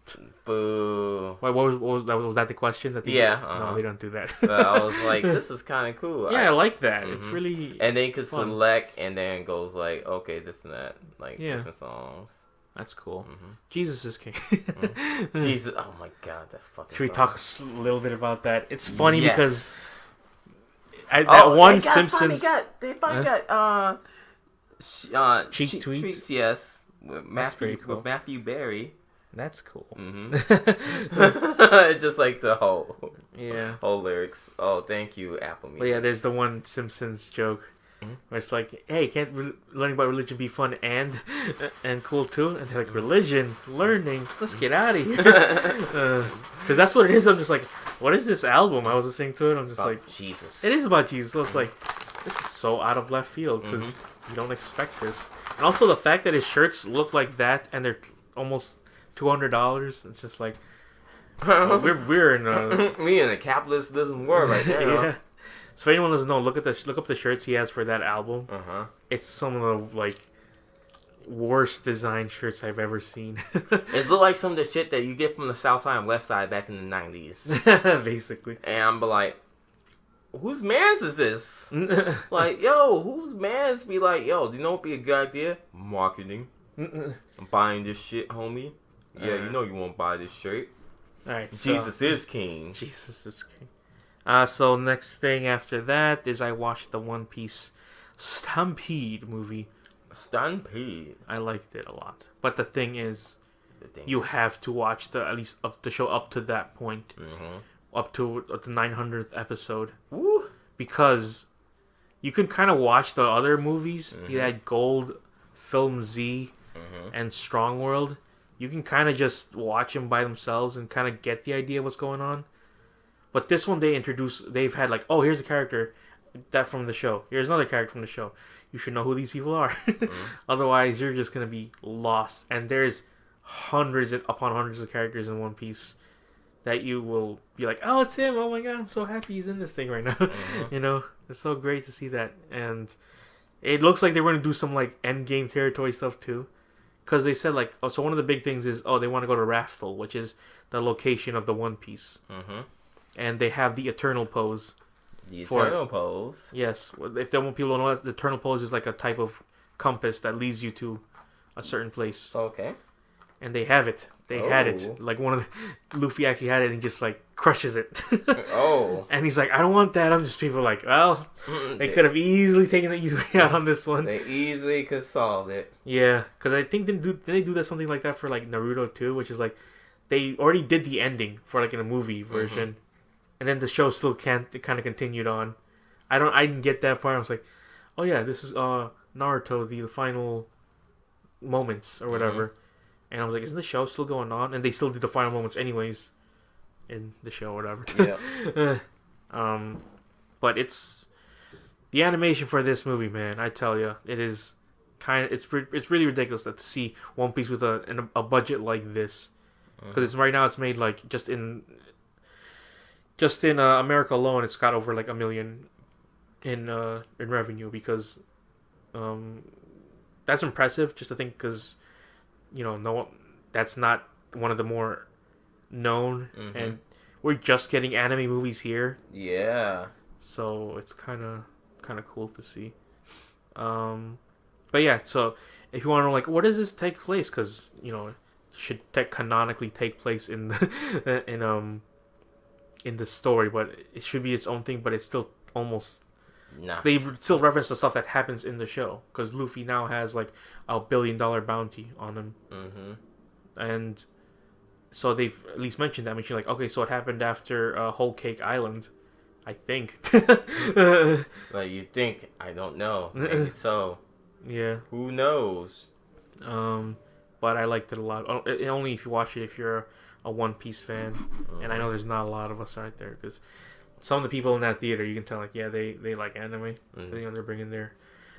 Boo. Wait, what was that? Was that the question? That No, they don't do that. I was like, this is kind of cool. Yeah, I like that. It's really. And then you can fun. select, and then it goes like, okay, this and that, like different songs. That's cool. Jesus is King. Jesus, oh my God, that fucking. Should we song. talk a little bit about that? It's funny because Simpsons. They finally got Cheek tweets. Yes, with pretty cool. with Matthew Berry. That's cool. Just like the whole lyrics. Oh, thank you, Apple Music. But yeah, there's the one Simpsons joke where it's like, "Hey, can't learning about religion be fun and cool too?" And they're like, "Religion, learning, let's get out of here." Because that's what it is. I'm just like, what is this album? I was listening to it. I'm just like, Jesus. It is about Jesus. So it's like, this is so out of left field because you don't expect this. And also the fact that his shirts look like that and they're almost $200. It's just like we're in a we in a capitalism world right now. yeah. So if anyone doesn't know, look up the shirts he has for that album. It's some of the like worst design shirts I've ever seen. It look like some of the shit that you get from the South Side and West Side back in the 90s. Basically. And I'm like, whose mans is this? Like, yo, whose mans be like, yo, do you know what would be a good idea? Marketing. I'm buying this shit, homie. Yeah, you know you won't buy this shirt. Alright, Jesus is king. Jesus is king. So next thing after that is I watched the One Piece Stampede movie. Stampede. I liked it a lot. But the thing is, you have to watch at least up the show up to that point. Up to the 900th episode. Woo. Because you can kind of watch the other movies. You had Gold, Film Z, and Strong World. You can kind of just watch them by themselves and kind of get the idea of what's going on. But this one they've had like, oh, here's a character that from the show. Here's another character from the show. You should know who these people are. Otherwise, you're just going to be lost. And there's hundreds upon hundreds of characters in One Piece that you will be like, oh, it's him. Oh my God, I'm so happy he's in this thing right now. You know, it's so great to see that. And it looks like they're going to do some like endgame territory stuff too. Because they said like, oh, so one of the big things is, oh, they want to go to Raftel, which is the location of the One Piece. And they have the Eternal Pose. The Eternal Pose? Yes. If people don't know, the Eternal Pose is like a type of compass that leads you to a certain place. Okay. And they have it. They had it. Like Luffy actually had it and just like crushes it. And he's like, I don't want that. I'm just people like, well, they could have easily taken the easy way out on this one. They easily could solve it. Yeah, because I think didn't they do that something like that for like Naruto too, which is like they already did the ending for like in a movie version, and then the show still kind of continued on. I didn't get that part. I was like, oh yeah, this is Naruto, the final moments or whatever. And I was like, isn't the show still going on? And they still do the final moments anyways in the show or whatever. Yeah. But it's the animation for this movie, man. I tell you, it is it's really ridiculous to see One Piece with a budget like this, because right now it's made like just in America alone, it's got over like $1 million in revenue, because that's impressive just to think, because that's not one of the more known, and we're just getting anime movies here. Yeah. So it's kind of cool to see. But yeah, so if you want to know, like, what does this take place? Because it should canonically take place in the in the story, but it should be its own thing. But it's still almost. They still reference the stuff that happens in the show, because Luffy now has like $1 billion bounty on him, and So they've at least mentioned that. I mean, she's like, okay, so it happened after Whole Cake Island, I think. Like, you think? I don't know. Maybe so. Yeah. Who knows? But I liked it a lot. Only if you watch it if you're a One Piece fan, and I know there's not a lot of us out there because some of the people in that theater, you can tell, like, yeah, they like anime. You know, they're bringing their.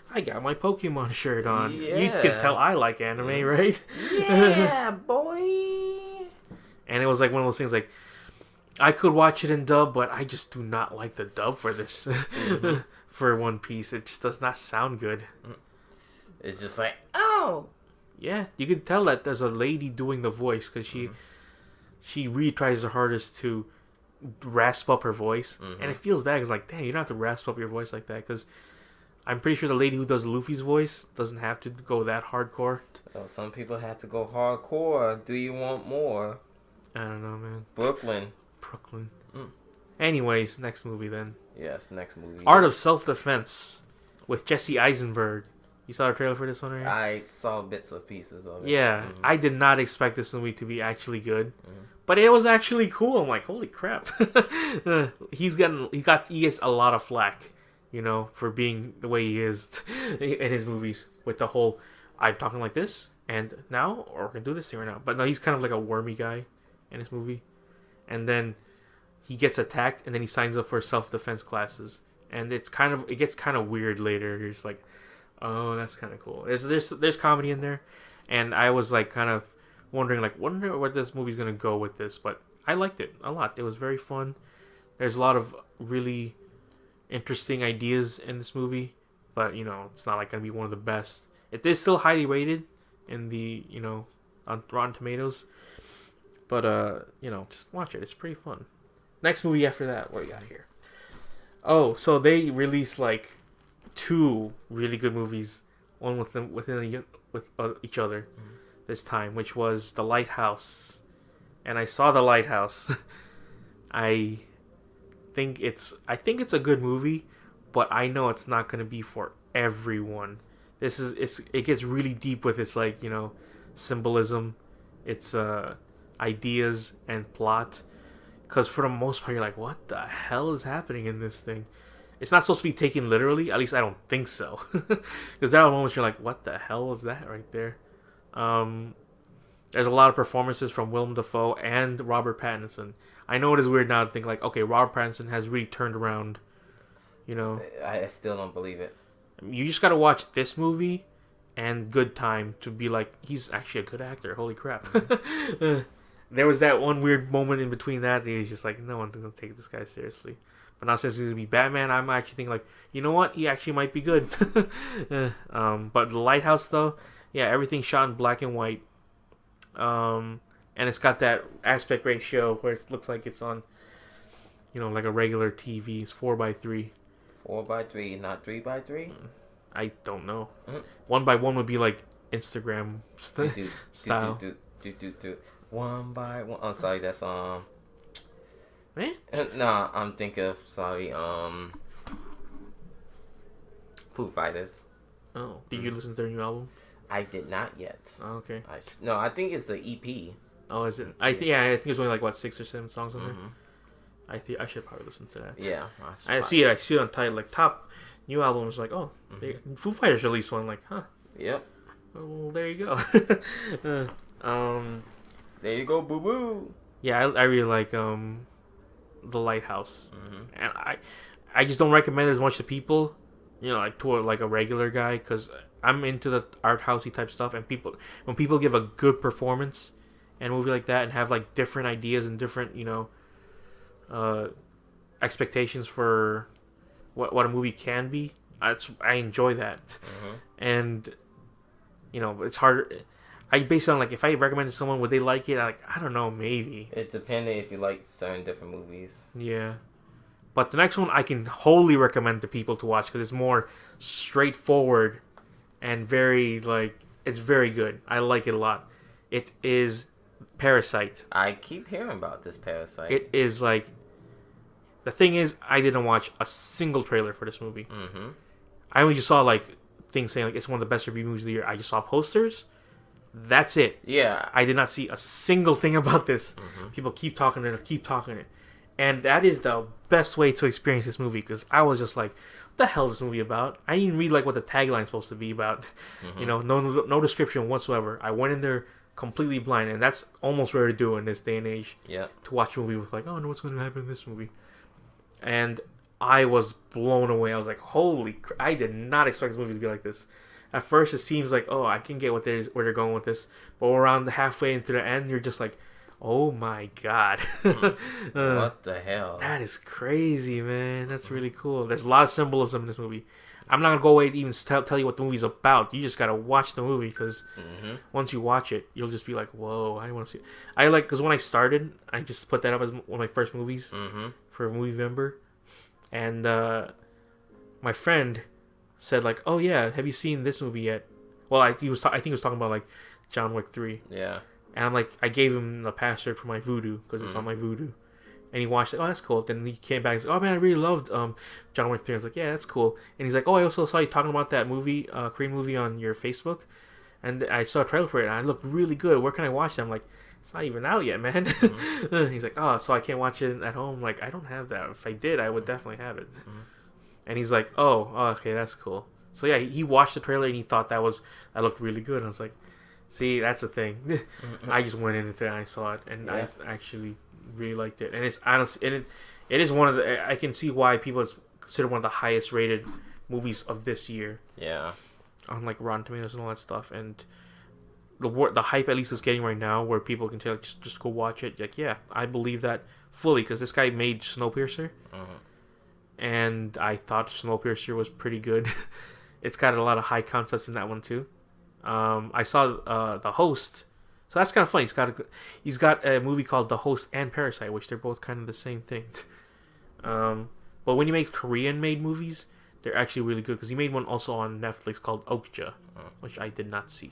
I got my Pokemon shirt on. Yeah. You can tell I like anime, right? Yeah, boy. And it was like one of those things like, I could watch it in dub, but I just do not like the dub for this. For One Piece. It just does not sound good. It's just like, oh. Yeah, you can tell that there's a lady doing the voice because she really tries her hardest to rasp up her voice. And it feels bad because, like, damn, you don't have to rasp up your voice like that because I'm pretty sure the lady who does Luffy's voice doesn't have to go that hardcore. Well, some people have to go hardcore. Do you want more? I don't know, man. Brooklyn. Anyways, next movie then. Yes, next movie. Art of Self-Defense with Jesse Eisenberg. You saw the trailer for this one, right? I saw bits of pieces of it. Yeah, I did not expect this movie to be actually good, but it was actually cool. I'm like, holy crap! He gets a lot of flack, you know, for being the way he is in his movies with the whole I'm talking like this and now, or I can do this thing right now. But no, he's kind of like a wormy guy in his movie, and then he gets attacked, and then he signs up for self-defense classes, and it gets kind of weird later. You're just like, oh, that's kind of cool. There's comedy in there, and I was like kind of wondering, like, wonder what this movie's gonna go with this, but I liked it a lot. It was very fun. There's a lot of really interesting ideas in this movie, but you know, it's not like gonna be one of the best. It is still highly rated in the, you know, on Rotten Tomatoes, but you know, just watch it. It's pretty fun. Next movie after that, what do you got here? Oh, so they released like 2 really good movies, one with each other this time, which was The Lighthouse, and I saw The Lighthouse. I think it's a good movie, but I know it's not going to be for everyone. It gets really deep with its, like, you know, symbolism, its ideas and plot. Because for the most part, you're like, what the hell is happening in this thing? It's not supposed to be taken literally. At least I don't think so. Because there are moments you're like, what the hell is that right there? There's a lot of performances from Willem Dafoe and Robert Pattinson. I know it is weird now to think like, okay, Robert Pattinson has really turned around. You know, I still don't believe it. You just got to watch this movie and Good Time to be like, he's actually a good actor. Holy crap. There was that one weird moment in between that he's just like, no one's going to take this guy seriously. But now since he's going to be Batman, I'm actually thinking like, you know what? He actually might be good. But The Lighthouse, though, yeah, everything's shot in black and white. And it's got that aspect ratio where it looks like it's on, you know, like a regular TV. It's 4:3. 4:3, not 3:3? I don't know. 1:1 would be like Instagram style. 1:1. I'm sorry, that's Eh? No, I'm thinking of Foo Fighters. Oh, did you listen to their new album? I did not yet. Oh, okay. No, I think it's the EP. Oh, is it? I think it's only like what 6 or 7 songs on there. I should probably listen to that. Yeah, I see it on title like top new albums. Like, oh, Foo Fighters released one. Like, huh? Yep. Well, there you go. There you go, boo boo. Yeah, I really like The Lighthouse, and I just don't recommend it as much to people, you know, like to like a regular guy, because I'm into the art housey type stuff, and when people give a good performance in a movie like that and have like different ideas and different, you know, expectations for what a movie can be, I enjoy that. And you know, it's hard. I base it on like, if I recommend it to someone, would they like it? I don't know, maybe. It depends if you like certain different movies. Yeah. But the next one I can wholly recommend to people to watch because it's more straightforward and very, like, it's very good. I like it a lot. It is Parasite. I keep hearing about this Parasite. It is like, the thing is, I didn't watch a single trailer for this movie. I only just saw like things saying like it's one of the best review movies of the year. I just saw posters. That's it. Yeah. I did not see a single thing about this. Mm-hmm. People keep talking it. And that is the best way to experience this movie, because I was just like, what the hell is this movie about? I didn't even read like what the tagline's supposed to be about. Mm-hmm. You know, no description whatsoever. I went in there completely blind, and that's almost rare to do in this day and age. Yeah. To watch a movie with like, oh, no, what's going to happen in this movie? And I was blown away. I was like, holy I did not expect this movie to be like this. At first, it seems like, oh, I can get where they're going with this. But around halfway into the end, you're just like, oh my god. What the hell? That is crazy, man. That's really cool. There's a lot of symbolism in this movie. I'm not going to go away and even tell you what the movie's about. You just got to watch the movie, because once you watch it, you'll just be like, whoa, I want to see it. Because when I started, I just put that up as one of my first movies for Movie and my friend said like, oh yeah, have you seen this movie yet? Well, I think he was talking about like John Wick 3. Yeah. And I'm like, I gave him the password for my Vudu, because it's on my Vudu. And he watched it. Oh, that's cool. Then he came back and said, oh man, I really loved John Wick 3. I was like, yeah, that's cool. And he's like, oh, I also saw you talking about that movie, Korean movie on your Facebook. And I saw a trailer for it, and it looked really good. Where can I watch it? I'm like, it's not even out yet, man. He's like, oh, so I can't watch it at home? Like, I don't have that. If I did, I would definitely have it. And he's like, oh, okay, that's cool. So yeah, he watched the trailer and he thought that looked really good. And I was like, see, that's the thing. I just went in there and I saw it, and I actually really liked it. And it's honestly, it is one of the. I can see why people consider one of the highest rated movies of this year. Yeah. On like Rotten Tomatoes and all that stuff, and the hype at least is getting right now, where people can tell like, just go watch it. Like, yeah, I believe that fully, because this guy made Snowpiercer. And I thought Snowpiercer was pretty good. It's got a lot of high concepts in that one too. I saw The Host, so that's kind of funny. He's got a movie called The Host and Parasite, which they're both kind of the same thing. But when he makes Korean-made movies, they're actually really good, because he made one also on Netflix called Okja, which I did not see.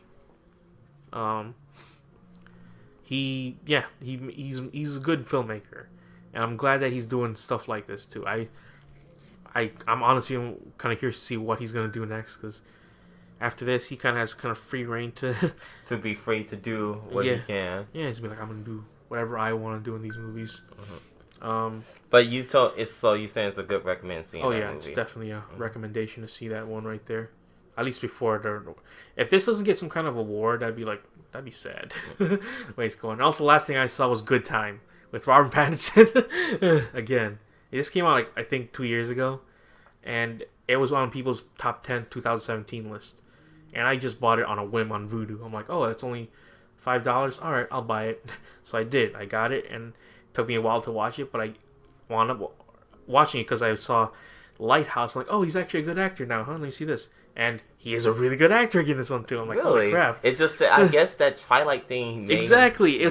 He's a good filmmaker, and I'm glad that he's doing stuff like this too. I'm honestly kind of curious to see what he's gonna do next, because after this he kind of has kind of free reign to be free to do what he can. Yeah, he's be like, I'm gonna do whatever I want to do in these movies. But you saying it's a good recommend seeing. Oh that movie. It's definitely a recommendation to see that one right there. At least before if this doesn't get some kind of award, that'd be sad. The way it's going. Also, the last thing I saw was Good Time with Robert Pattinson. Again. This came out, like, I think 2 years ago, and it was on people's top 10 2017 list. And I just bought it on a whim on Vudu. I'm like, oh, that's only $5? All right, I'll buy it. So I did. I got it, and it took me a while to watch it, but I wound up watching it because I saw Lighthouse. I'm like, oh, he's actually a good actor now, huh? Let me see this. And he is a really good actor in this one, too. I'm like, really? Holy crap. It's just, I guess, that Twilight thing. Exactly.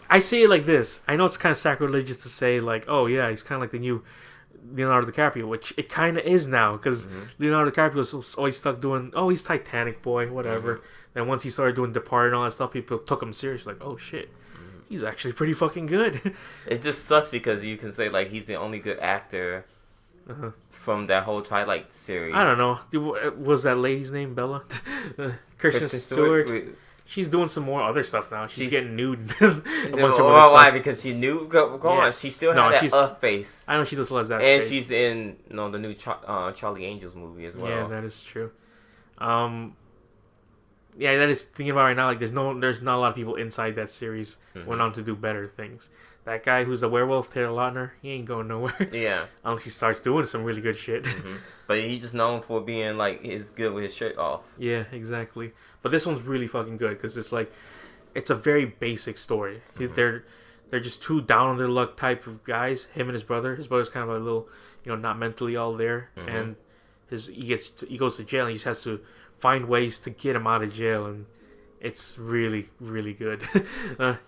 I say it like this. I know it's kind of sacrilegious to say, like, oh, yeah, he's kind of like the new Leonardo DiCaprio, which it kind of is now, because Leonardo DiCaprio was always stuck doing, oh, he's Titanic boy, whatever. Then once he started doing Departed and all that stuff, people took him serious, like, oh, shit, he's actually pretty fucking good. It just sucks because you can say, like, he's the only good actor from that whole Twilight series. I don't know. Was that lady's name Bella? Kristen Stewart? She's doing some more other stuff now. She's getting nude. Why? Because she knew. Go on. She still had that face. I know she just loves that. And face. She's in the new Charlie Angels movie as well. Yeah, that is true. Yeah, that is thinking about right now. Like, there's not a lot of people inside that series went on to do better things. That guy who's the werewolf, Taylor Lautner, he ain't going nowhere. Yeah. Unless he starts doing some really good shit. But he's just known for being, like, good with his shirt off. Yeah, exactly. But this one's really fucking good because it's, like, it's a very basic story. They're just two down on their luck type of guys, him and his brother. His brother's kind of a little, not mentally all there. And he goes to jail and he just has to find ways to get him out of jail. And it's really, really good.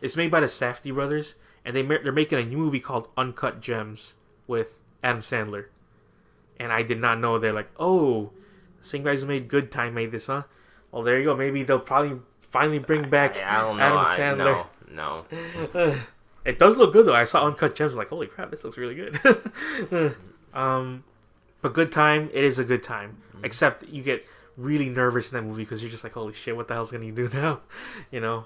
It's made by the Safdie brothers. And they're making a new movie called Uncut Gems with Adam Sandler. And I did not know. They're like, oh, the same guys who made Good Time made this, huh? Well, there you go. Maybe they'll probably finally bring back Adam Sandler. No. It does look good, though. I saw Uncut Gems. I'm like, holy crap, this looks really good. But Good Time, it is a good time. Except you get really nervous in that movie because you're just like, holy shit, what the hell's gonna do now? You know.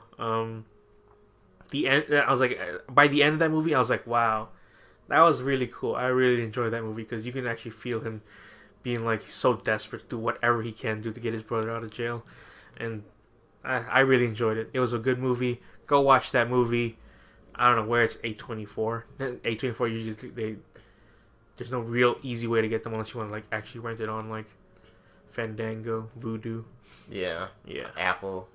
The end. I was like, by the end of that movie, I was like, wow, that was really cool. I really enjoyed that movie because you can actually feel him being like he's so desperate to do whatever he can do to get his brother out of jail, and I really enjoyed it. It was a good movie. Go watch that movie. I don't know where it's A24. A24 usually there's no real easy way to get them unless you want to like actually rent it on like Fandango, Vudu. Yeah. Apple.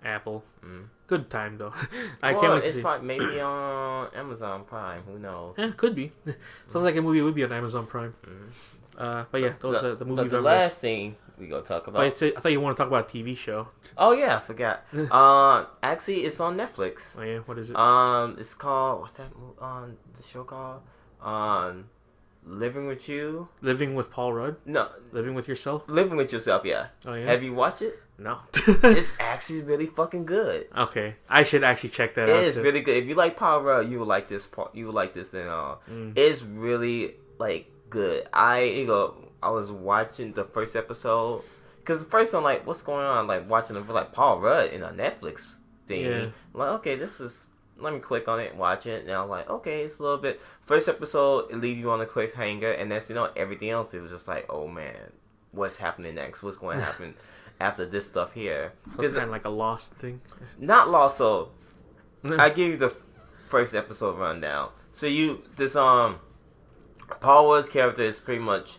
Good time though. I can't wait to see. It's probably maybe on Amazon Prime. Who knows? Yeah, could be. Sounds like a movie would be on Amazon Prime. But yeah, those are the movies. The last thing we go talk about. I thought you want to talk about a TV show. Oh yeah, I forgot. Actually, it's on Netflix. Oh yeah, what is it? It's called what's that? The show called Living with You. Living with Paul Rudd. No, Living with Yourself. Living with Yourself. Yeah. Oh yeah. Have you watched it? No. It's actually really fucking good. Okay, I should actually check that out. It is really good. If you like Paul Rudd, you will like this part. You will like this, and it's really like good. I was watching the first episode because the first I'm like, what's going on? Like watching it for like Paul Rudd in a Netflix thing. Yeah. I'm like, okay, this is. Let me click on it and watch it. And I was like, okay, it's a little bit. First episode, it leaves you on a cliffhanger, and that's everything else. It was just like, oh man, what's happening next? What's going to happen after this stuff here? It's kind of like a Lost thing. Not Lost. So I give you the first episode rundown. So Paul Rudd's character is pretty much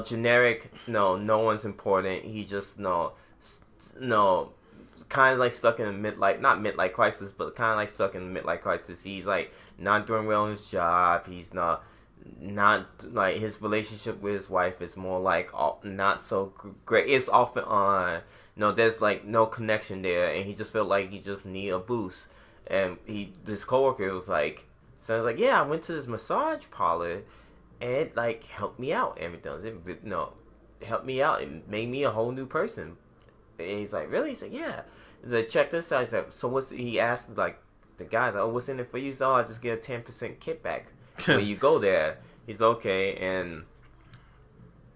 generic. No one's important. He just kind of like stuck in a not midlife crisis, but kind of like stuck in a midlife crisis. He's like not doing well in his job. He's not like his relationship with his wife is more like not so great. It's off and on. There's like no connection there, and he just felt like he just need a boost. And this coworker was like, yeah, I went to this massage parlor, and it like helped me out. Everything, helped me out. It made me a whole new person. And he's like, really? He's like, yeah. Like, check this out. He's like, so he asked like the guys, like, oh, what's in it for you? He's like, oh, I just get a 10% kickback when you go there. He's like, okay, and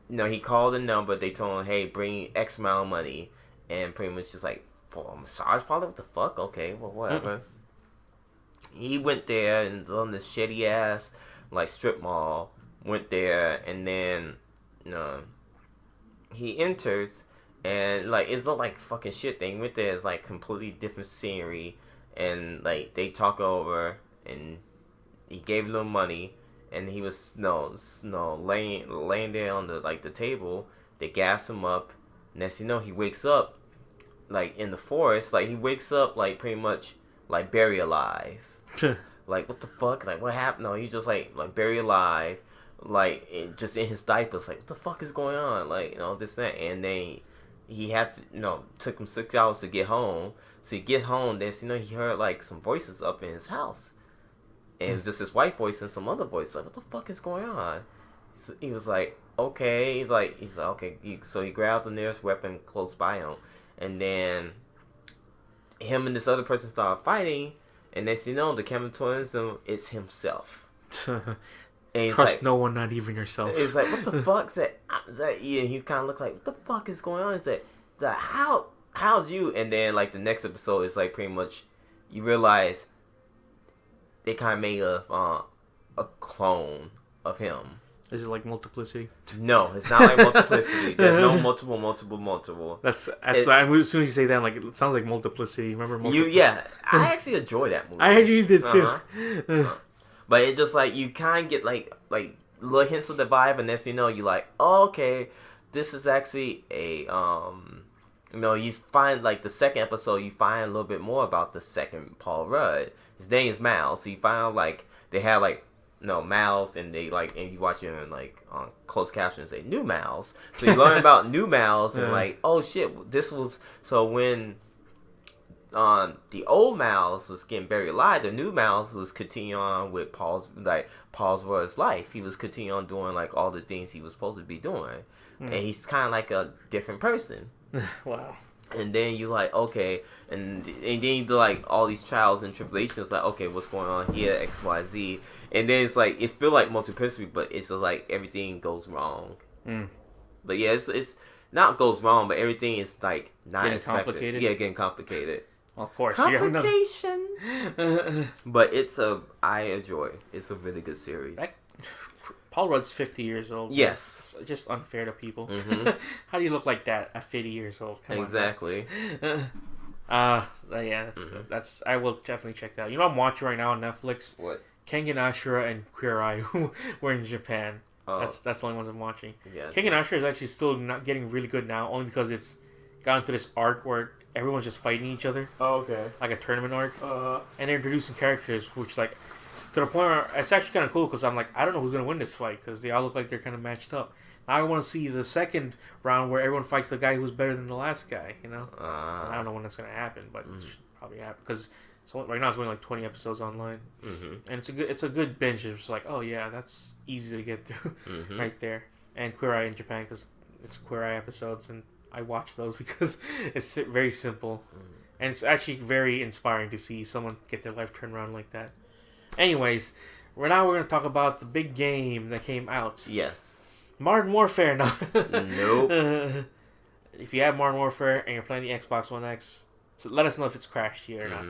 he called the number. They told him, hey, bring X amount of money, and pretty much just like for a massage parlor. What the fuck? Okay, well, whatever. He went there and on this shitty ass like strip mall. Went there, and then he enters. And like it's not like fucking shit thing. Went there, it's like completely different scenery, and like they talk over, and he gave a little money, and he was laying there on the table. They gas him up. Next he wakes up like in the forest. Like he wakes up like pretty much like buried alive. Like what the fuck? Like what happened? No, he just like buried alive. Like just in his diapers. Like what the fuck is going on? Like this that, and then. He had to, took him 6 hours to get home. So he get home, then he heard like some voices up in his house, and it was just this white voice and some other voice. Like, what the fuck is going on? So he was like, okay. He's like, okay. So he grabbed the nearest weapon close by him, and then him and this other person started fighting. And then the camera turns him. It's himself. And trust like, no one, not even yourself. It's like, what the fuck? Yeah, he kind of looked like, what the fuck is going on? It's like, how's you? And then like the next episode is like pretty much, you realize they kind of made a clone of him. Is it like Multiplicity? No, it's not like Multiplicity. There's no multiple. That's why as soon as you say that, I'm like, it sounds like Multiplicity. Remember Multiplicity? Yeah, I actually enjoy that movie. I actually did too. But it just like you kind of get like little hints of the vibe, and then you like, oh, okay, this is actually a you find like the second episode, you find a little bit more about the second Paul Rudd. His name is Miles. So you find out like they have like Miles, and they like, and you watch it in like on closed caption and say new Miles. So you learn about new Miles, and like, oh shit, this was so when. The old Miles was getting buried alive. The new Miles was continuing on with Paul's Rudd's life. He was continuing on doing like all the things he was supposed to be doing, and he's kind of like a different person. Wow. And then you like, okay, and then you do like all these trials and tribulations. Like, okay, what's going on here? X, Y, Z. And then it's like it feel like Multiplicity, but it's just like everything goes wrong But yeah, it's not goes wrong, but everything is like not Getting expected. complicated? Yeah, getting complicated. Well, of course. Complications. But I enjoy. It's a really good series. Paul Rudd's 50 years old. Yes. It's just unfair to people. Mm-hmm. How do you look like that at 50 years old? Come exactly. Yeah, that's. I will definitely check that out. You know what I'm watching right now on Netflix? What? Kengan Ashura and Queer Eye, who were in Japan. Oh. That's the only ones I'm watching. Yeah. Kengan Ashura is actually still not getting really good now, only because it's gotten to this arc where everyone's just fighting each other. Oh, okay. Like a tournament arc. And they're introducing characters, which like to the point where it's actually kind of cool because I'm like, I don't know who's gonna win this fight because they all look like they're kind of matched up. Now I want to see the second round where everyone fights the guy who's better than the last guy. You know. I don't know when that's gonna happen, but it should probably happen because. So right now it's only like 20 episodes online, and it's a good binge. It's like, oh yeah, that's easy to get through, right there. And Queer Eye in Japan because it's Queer Eye episodes, and I watch those because it's very simple, and it's actually very inspiring to see someone get their life turned around like that. Anyways, now we're gonna talk about the big game that came out. Yes. Modern Warfare. No. Nope. If you have Modern Warfare and you're playing the Xbox One X, so let us know if it's crashed yet or not.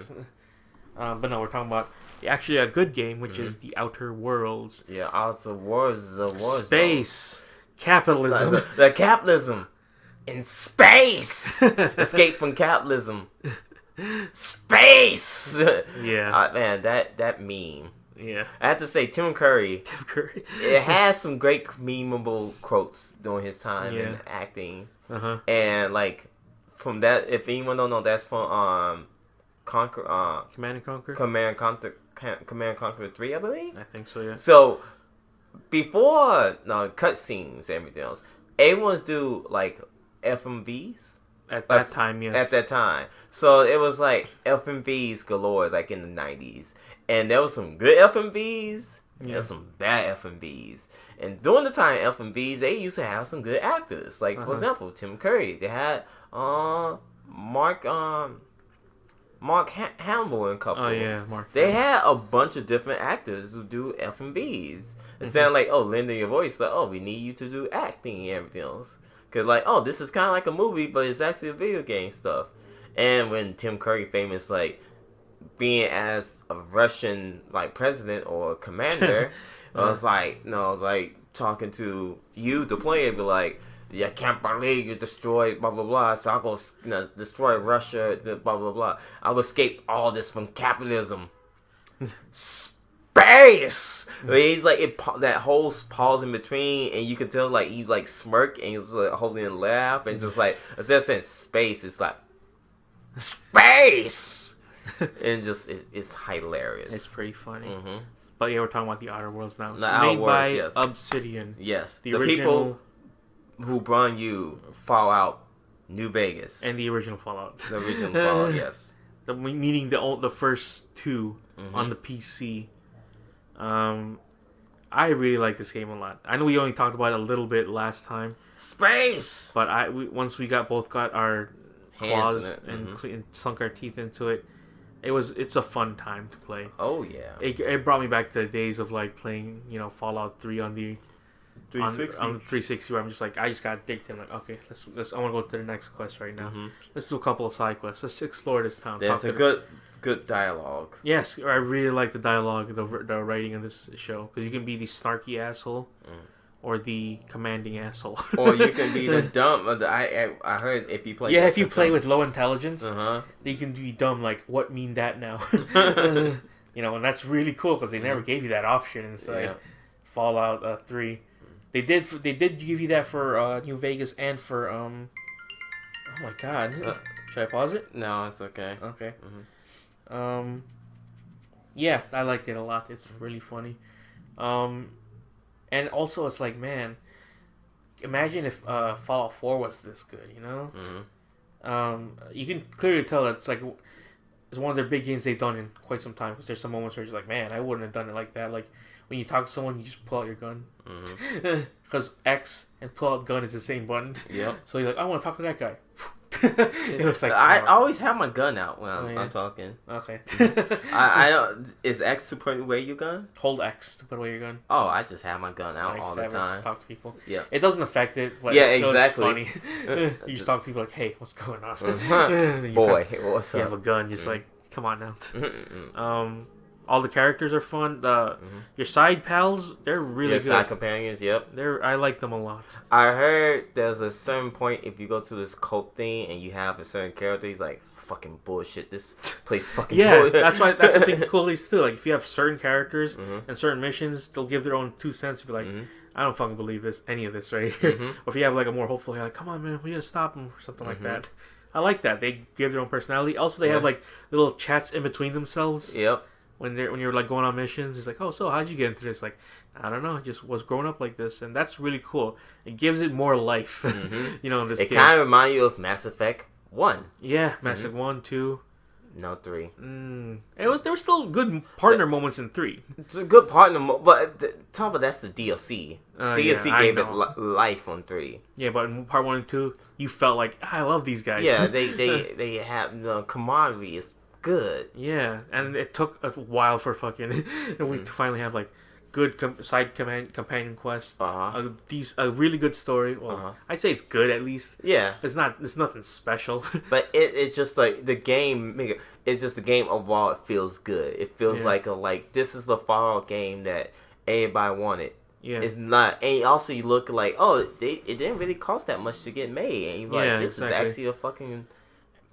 But no, we're talking about actually a good game, which is The Outer Worlds. Yeah, Outer Worlds is a war Space. Capitalism. The capitalism. In space. Escape from capitalism. Space. Yeah. Man, that meme. Yeah. I have to say, Tim Curry. It has some great memeable quotes during his time in acting. And like from that, if anyone don't know, that's from Command and Conquer? Command and Conquer 3, I believe? I think so, yeah. So, before cutscenes and everything else, everyone's do, like, FMVs? At that time, yes. At that time. So, it was, like, FMVs galore, like, in the 90s. And there was some good FMVs, and there was some bad FMVs. And during the time FMVs, they used to have some good actors. Like, for example, Tim Curry. They had, Mark Hamill and couple. Oh yeah, Mark. They had a bunch of different actors who do F&Bs. Instead of like, lending your voice, like, we need you to do acting and everything else. Cause like, this is kind of like a movie, but it's actually a video game stuff. And when Tim Curry famous, like, being as a Russian like president or commander, I was like, talking to you, the player, be like, I can't believe you destroyed blah blah blah. So I'll go destroy Russia. Blah blah blah. I'll escape all this from capitalism. Space. He's like that whole pause in between, and you can tell like he like smirk and he's like holding a laugh and just like instead of saying space, it's like space. And just it's hilarious. It's pretty funny. But yeah, we're talking about The Outer Worlds now. It's Outer made by Worlds, yes. Obsidian. Yes, the original people who brought you Fallout New Vegas. And the original Fallout. The original Fallout, yes. Meaning the first two on the PC. I really like this game a lot. I know we only talked about it a little bit last time. Space! But once we both got our claws and sunk our teeth into it, it's a fun time to play. Oh, yeah. It brought me back to the days of like playing, Fallout 3 on the 360. On the 360, where I'm just like, I just got addicted. I'm like, okay, let's. I want to go to the next quest right now. Let's do a couple of side quests. Let's explore this town. There's a good dialogue. Yes, I really like the dialogue, the writing of this show, because you can be the snarky asshole, or the commanding asshole, or you can be the dumb. I heard if you play. Yeah, if you play with low intelligence, you can be dumb. Like, what mean that now? And that's really cool because they never gave you that option inside Fallout 3. They did give you that for New Vegas and for oh my god. Should I pause it? No, it's okay. Okay. Yeah, I liked it a lot. It's really funny. And also it's like, man, imagine if Fallout 4 was this good, you can clearly tell that it's one of their big games they've done in quite some time, because there's some moments where you're like, man, I wouldn't have done it like that. Like when you talk to someone, you just pull out your gun, because X and pull out gun is the same button. Yep. So you're like, I want to talk to that guy. It looks like I power. always have my gun out when Oh, yeah. I'm talking. Okay. I don't. Is X to put away your gun? Hold X to put away your gun. Oh, I just have my gun out Like all the just time. talk to people. Yeah. It doesn't affect it, but Yeah, it's still exactly. funny. You just talk to people like, "Hey, what's going on?" Boy, what's You up? have a gun, just like, come on now. Mm-mm. All the characters are fun. Your side pals, they're really Your good. side companions, yep. I like them a lot. I heard there's a certain point if you go to this cult thing and you have a certain character, he's like, fucking bullshit. This place fucking bullshit. That's the thing cool is too. Like if you have certain characters and certain missions, they'll give their own 2 cents to be like, I don't fucking believe any of this right here. Or if you have like a more hopeful, you're like, come on man, we gotta stop him or something like that. I like that. They give their own personality. Also they have like little chats in between themselves. Yep. When you're like going on missions, it's like, oh, so how'd you get into this? Like, I don't know, I just was growing up like this, and that's really cool. It gives it more life, you know. In this It game. kind of reminds you of Mass Effect 1. Yeah, Mass Effect 1, 2. No, 3. There were still good partner moments in 3. It's a good partner, but talk about that's the DLC. DLC yeah, gave it life on 3. Yeah, but in part 1 and 2, you felt like, I love these guys. Yeah, they have the camaraderie is good. Yeah, and it took a while for fucking we to finally have like good side companion quests. A really good story. Well, I'd say it's good at least. Yeah, it's nothing special. But it's just like the game. It's just the game overall. It feels good. It feels like this is the Fallout game that everybody wanted. Yeah, it's not. And also you look like, oh, it didn't really cost that much to get made, and you're like, this is actually a fucking.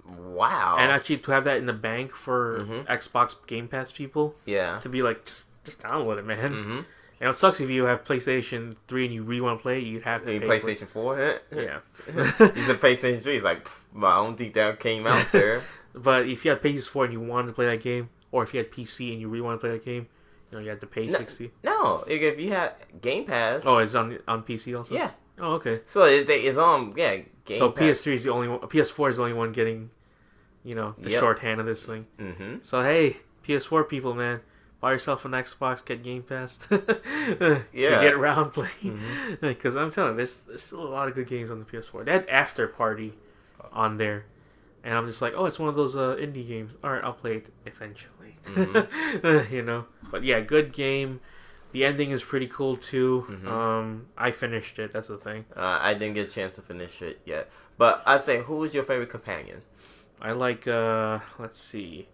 Wow. And actually to have that in the bank for Xbox Game Pass people. Yeah. To be like, just download it, man. And it sucks if you have PlayStation 3 and you really want to play it, you'd have to pay PlayStation 4? Yeah. You said PlayStation 3. He's like, I don't think that came out, sir. But if you had PS4 and you wanted to play that game, or if you had PC and you really want to play that game, you had to pay $60. No, if you had Game Pass. Oh, it's on PC also? Yeah. Oh, okay. So it's on, Game so Pass. PS3 is the only one, PS4 is the only one getting, the shorthand of this thing. So hey, PS4 people, man, buy yourself an Xbox, get Game Pass. Get around playing. Because I'm telling you, there's still a lot of good games on the PS4. They had After Party on there. And I'm just like, oh, it's one of those indie games. All right, I'll play it eventually. But yeah, good game. The ending is pretty cool too. I finished it. That's the thing. I didn't get a chance to finish it yet. But I say, who is your favorite companion? I like. Let's see.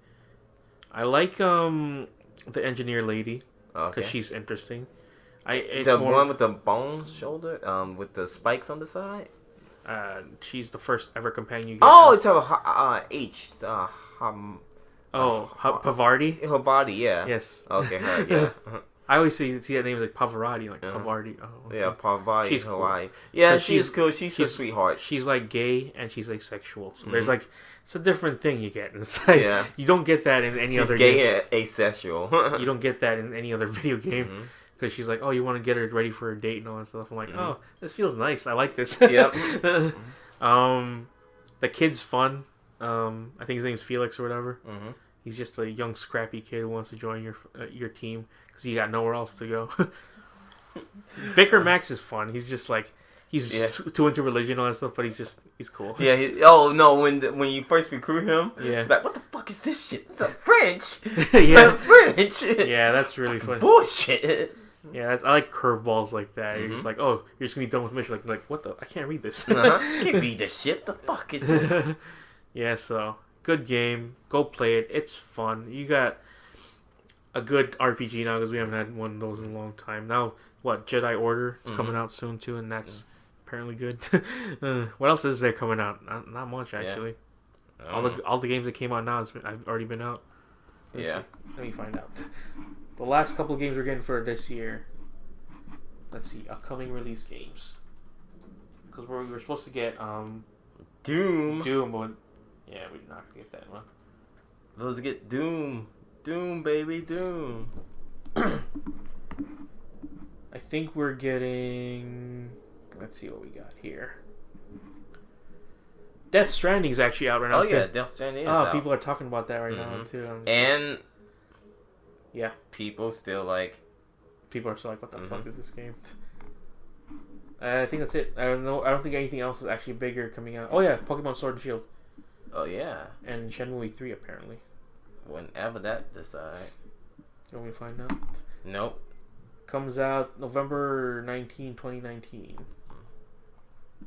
I like the engineer lady because she's interesting. The one with the bone shoulder, with the spikes on the side. She's the first ever companion you get. Oh, it's H. Pavardi. Her body, yeah. Yes. Okay, her, yeah. I always see that name like Pavarotti, like Pavardi. Oh, okay. Yeah, Pavardi. She's Hawaii. cool. Yeah, she's cool. She's a sweetheart. She's like gay and she's like sexual. So there's like it's a different thing you get inside. Yeah. You don't get that in any other game. She's gay and asexual. You don't get that in any other video game. Because she's like, oh, you want to get her ready for a date and all that stuff. I'm like, oh, this feels nice. I like this. Yep. The kid's fun. I think his name's Felix or whatever. He's just a young, scrappy kid who wants to join your team because he got nowhere else to go. Vicar Max is fun. He's just like he's too into religion and all that stuff, but he's cool. Yeah. When you first recruit him, like what the fuck is this shit? It's a French. French. Yeah, that's really funny. Bullshit. Yeah, I like curveballs like that. You're just like, oh, you're just gonna be done with mission. Like what the? I can't read this. Can't read this shit. The fuck is this? Yeah, so good game. Go play it. It's fun. You got a good RPG now because we haven't had one of those in a long time. Now, what Jedi Order is coming out soon too, and that's apparently good. What else is there coming out? Not much actually. All the games that came out now have already been out. Let me find out. The last couple of games we're getting for this year. Let's see, upcoming release games. Because we were supposed to get Doom, but yeah, we're not gonna get that one. Let's get Doom, baby, Doom. I think we're getting. Let's see what we got here. Death Stranding is actually out right now. Oh yeah, Death Stranding is out. People are talking about that right now too. And yeah, people still like. People are still like, "What the fuck is this game?" I think that's it. I don't know. I don't think anything else is actually bigger coming out. Oh yeah, Pokemon Sword and Shield. Oh yeah. And Shenmue 3 apparently. Whenever that decide. You want me to find out? Nope. Comes out November 19, 2019.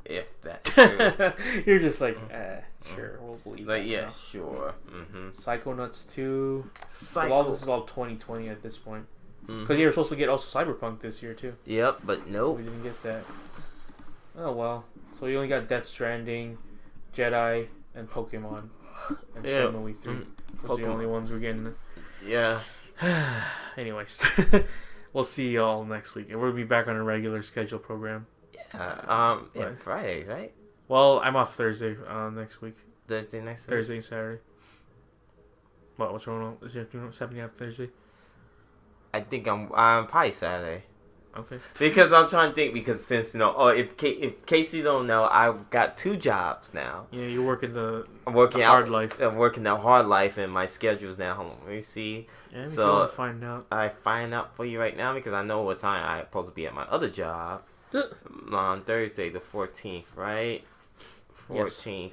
If that's true. You're just like, sure, we'll believe Like, that yeah, now. sure. Mm-hmm. Psychonauts 2. Psycho. Well, this is all 2020 at this point. Because you were supposed to get also Cyberpunk this year too. Yep, but nope. We didn't get that. Oh well. So you only got Death Stranding, Jedi, and Pokemon. And Shenmue 3. Those are the only ones we're getting. Yeah. Anyways. We'll see y'all next week. And we'll be back on a regular schedule program. Yeah, Fridays, right? Well, I'm off Thursday next week. Thursday next week? Thursday and Saturday. What? What's going on? Is it happening after Thursday? I think I'm probably Saturday. Okay. Because I'm trying to think, because since, if Casey don't know, I've got 2 jobs now. Yeah, you're working I'm working the hard life. I'm working the hard life, and my schedule's now. Hold on, let me see. Yeah, so if you want to find out. I find out for you right now because I know what time I'm supposed to be at my other job. On Thursday the 14th, right? 14th.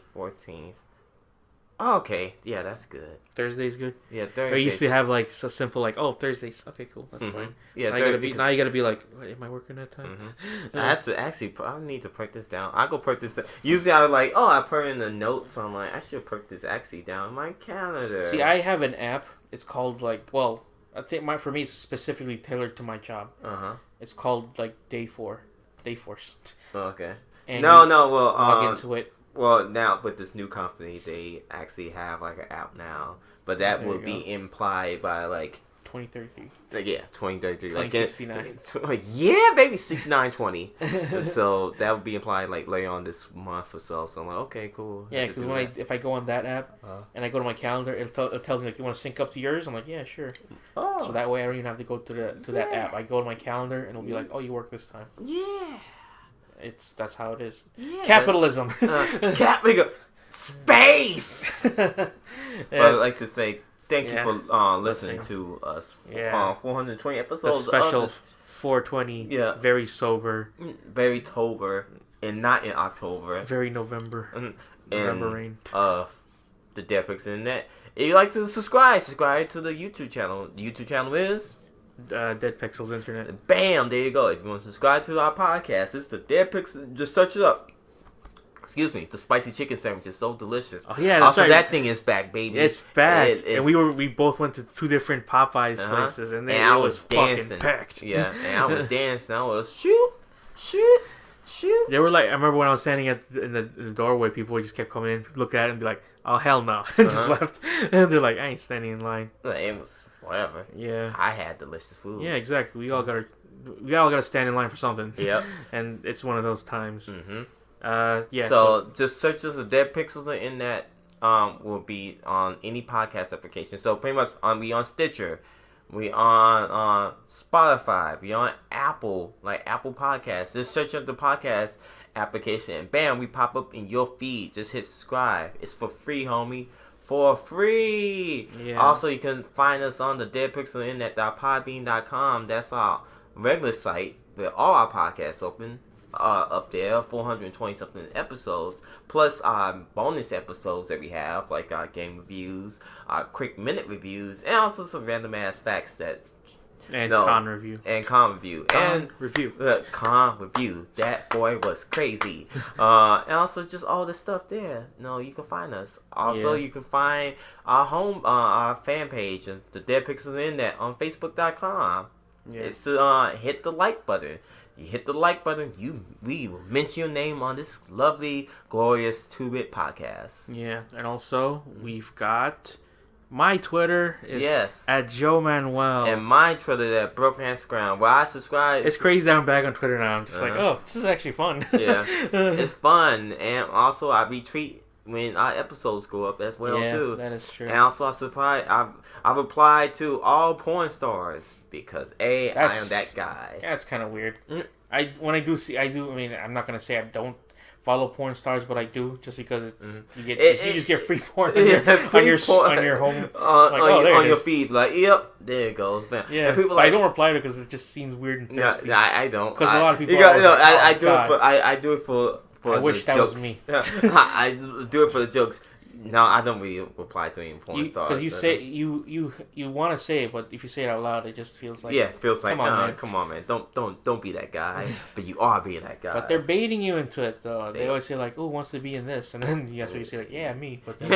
Oh, okay, yeah, that's good. Thursday's good. Yeah, Thursday. I used to have like so simple like, oh, Thursdays. Okay, cool, that's fine. Yeah, now you gotta be like, what, am I working that time? I had to actually. I need to print this down. I go print this down. Usually I was like, oh, I put in the notes. So I'm like, I should print this actually down in my calendar. See, I have an app. It's called like, well, I think for me it's specifically tailored to my job. It's called like Dayforce. Okay. And Well, log into it. Well, now with this new company, they actually have like an app now, but that would be implied by like 2033. Like, yeah, 2033. 2069. Yeah, baby, 6920. So that would be implied like later on this month or so. So I'm like, okay, cool. Yeah, because if I go on that app and I go to my calendar, it tells me like, you want to sync up to yours? I'm like, yeah, sure. Oh. So that way I don't even have to go to that app. I go to my calendar and it'll be like, oh, you work this time. Yeah. That's how it is. Yeah. Capitalism. Space. But I'd like to say thank you for listening to us. 420 episodes. The special 420. Yeah. Very sober. Very Tober. And not in October. Very November. November rain. Of the Dead Pixel Internet. If you'd like to subscribe to the YouTube channel. The YouTube channel is Dead Pixels Internet. Bam! There you go. If you want to subscribe to our podcast, it's the Dead Pixel. Just search it up. Excuse me. The spicy chicken sandwich is so delicious. Oh yeah, that's also right. That thing is back, baby. It's back. And we both went to 2 different Popeyes places, and I was dancing. Fucking packed. Yeah, and I was dancing. I was shoot. They were like, I remember when I was standing in the doorway, people just kept coming in, look at it, and be like, "Oh hell no," and just left. And they're like, "I ain't standing in line." It was whatever. Yeah. I had delicious food. Yeah, exactly. We all gotta stand in line for something. Yep. And it's one of those times. Yeah. So just search us the Dead Pixels in that will be on any podcast application. So pretty much we on Stitcher, we on Spotify, we on Apple Podcasts. Just search up the podcast application and bam, we pop up in your feed. Just hit subscribe. It's for free, homie. For free. Yeah. Also, you can find us on the deadpixelinternet.podbean.com. That's our regular site with all our podcasts open. Up there, 420 something episodes, plus our bonus episodes that we have, like our game reviews, our quick minute reviews, and also some random ass facts con review. Con review. That boy was crazy. And also just all the stuff there. You can find us. Also, you can find our our fan page, the Dead Pixels Internet on Facebook.com. Yeah. It's hit the like button. You hit the like button, we will mention your name on this lovely, glorious 2-bit podcast. Yeah, and also we've got my Twitter is at Joe Manuel, and my Twitter at Broken Ass Ground, where I subscribe. It's crazy that I'm back on Twitter now. I'm just like, oh, this is actually fun. Yeah, it's fun, and also I retweet when our episodes go up as well too. That is true. And also I reply to all porn stars because I am that guy. That's kind of weird. I'm not gonna say I don't follow porn stars, but I do just because it's you just get free porn on your home on your feed. Like, yep, there it goes, man. Yeah, and people I don't reply because it just seems weird and thirsty. No, I don't. Because a lot of people. I do it for. I wish that jokes. was me. I do it for the jokes. No, I don't really reply to any porn stars. Because you say you want to say it, but if you say it out loud, it just feels like come on, man. Don't be that guy. But you are being that guy. But they're baiting you into it, though. They always say like, "Oh, wants to be in this," and then that's what you say like, "Yeah, me." But then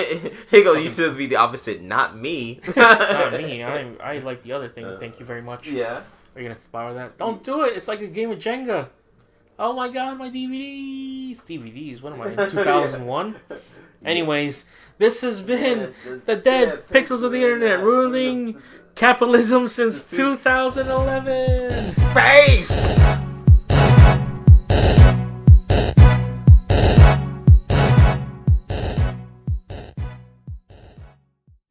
he goes, "You should be the opposite, not me." Not me. I like the other thing. Thank you very much. Yeah. Are you gonna borrow that? Don't do it. It's like a game of Jenga. Oh my God, my DVDs. DVDs. What am I in 2001? Anyways, this has been the Dead Pixels of the Internet, ruling capitalism since 2011. Space!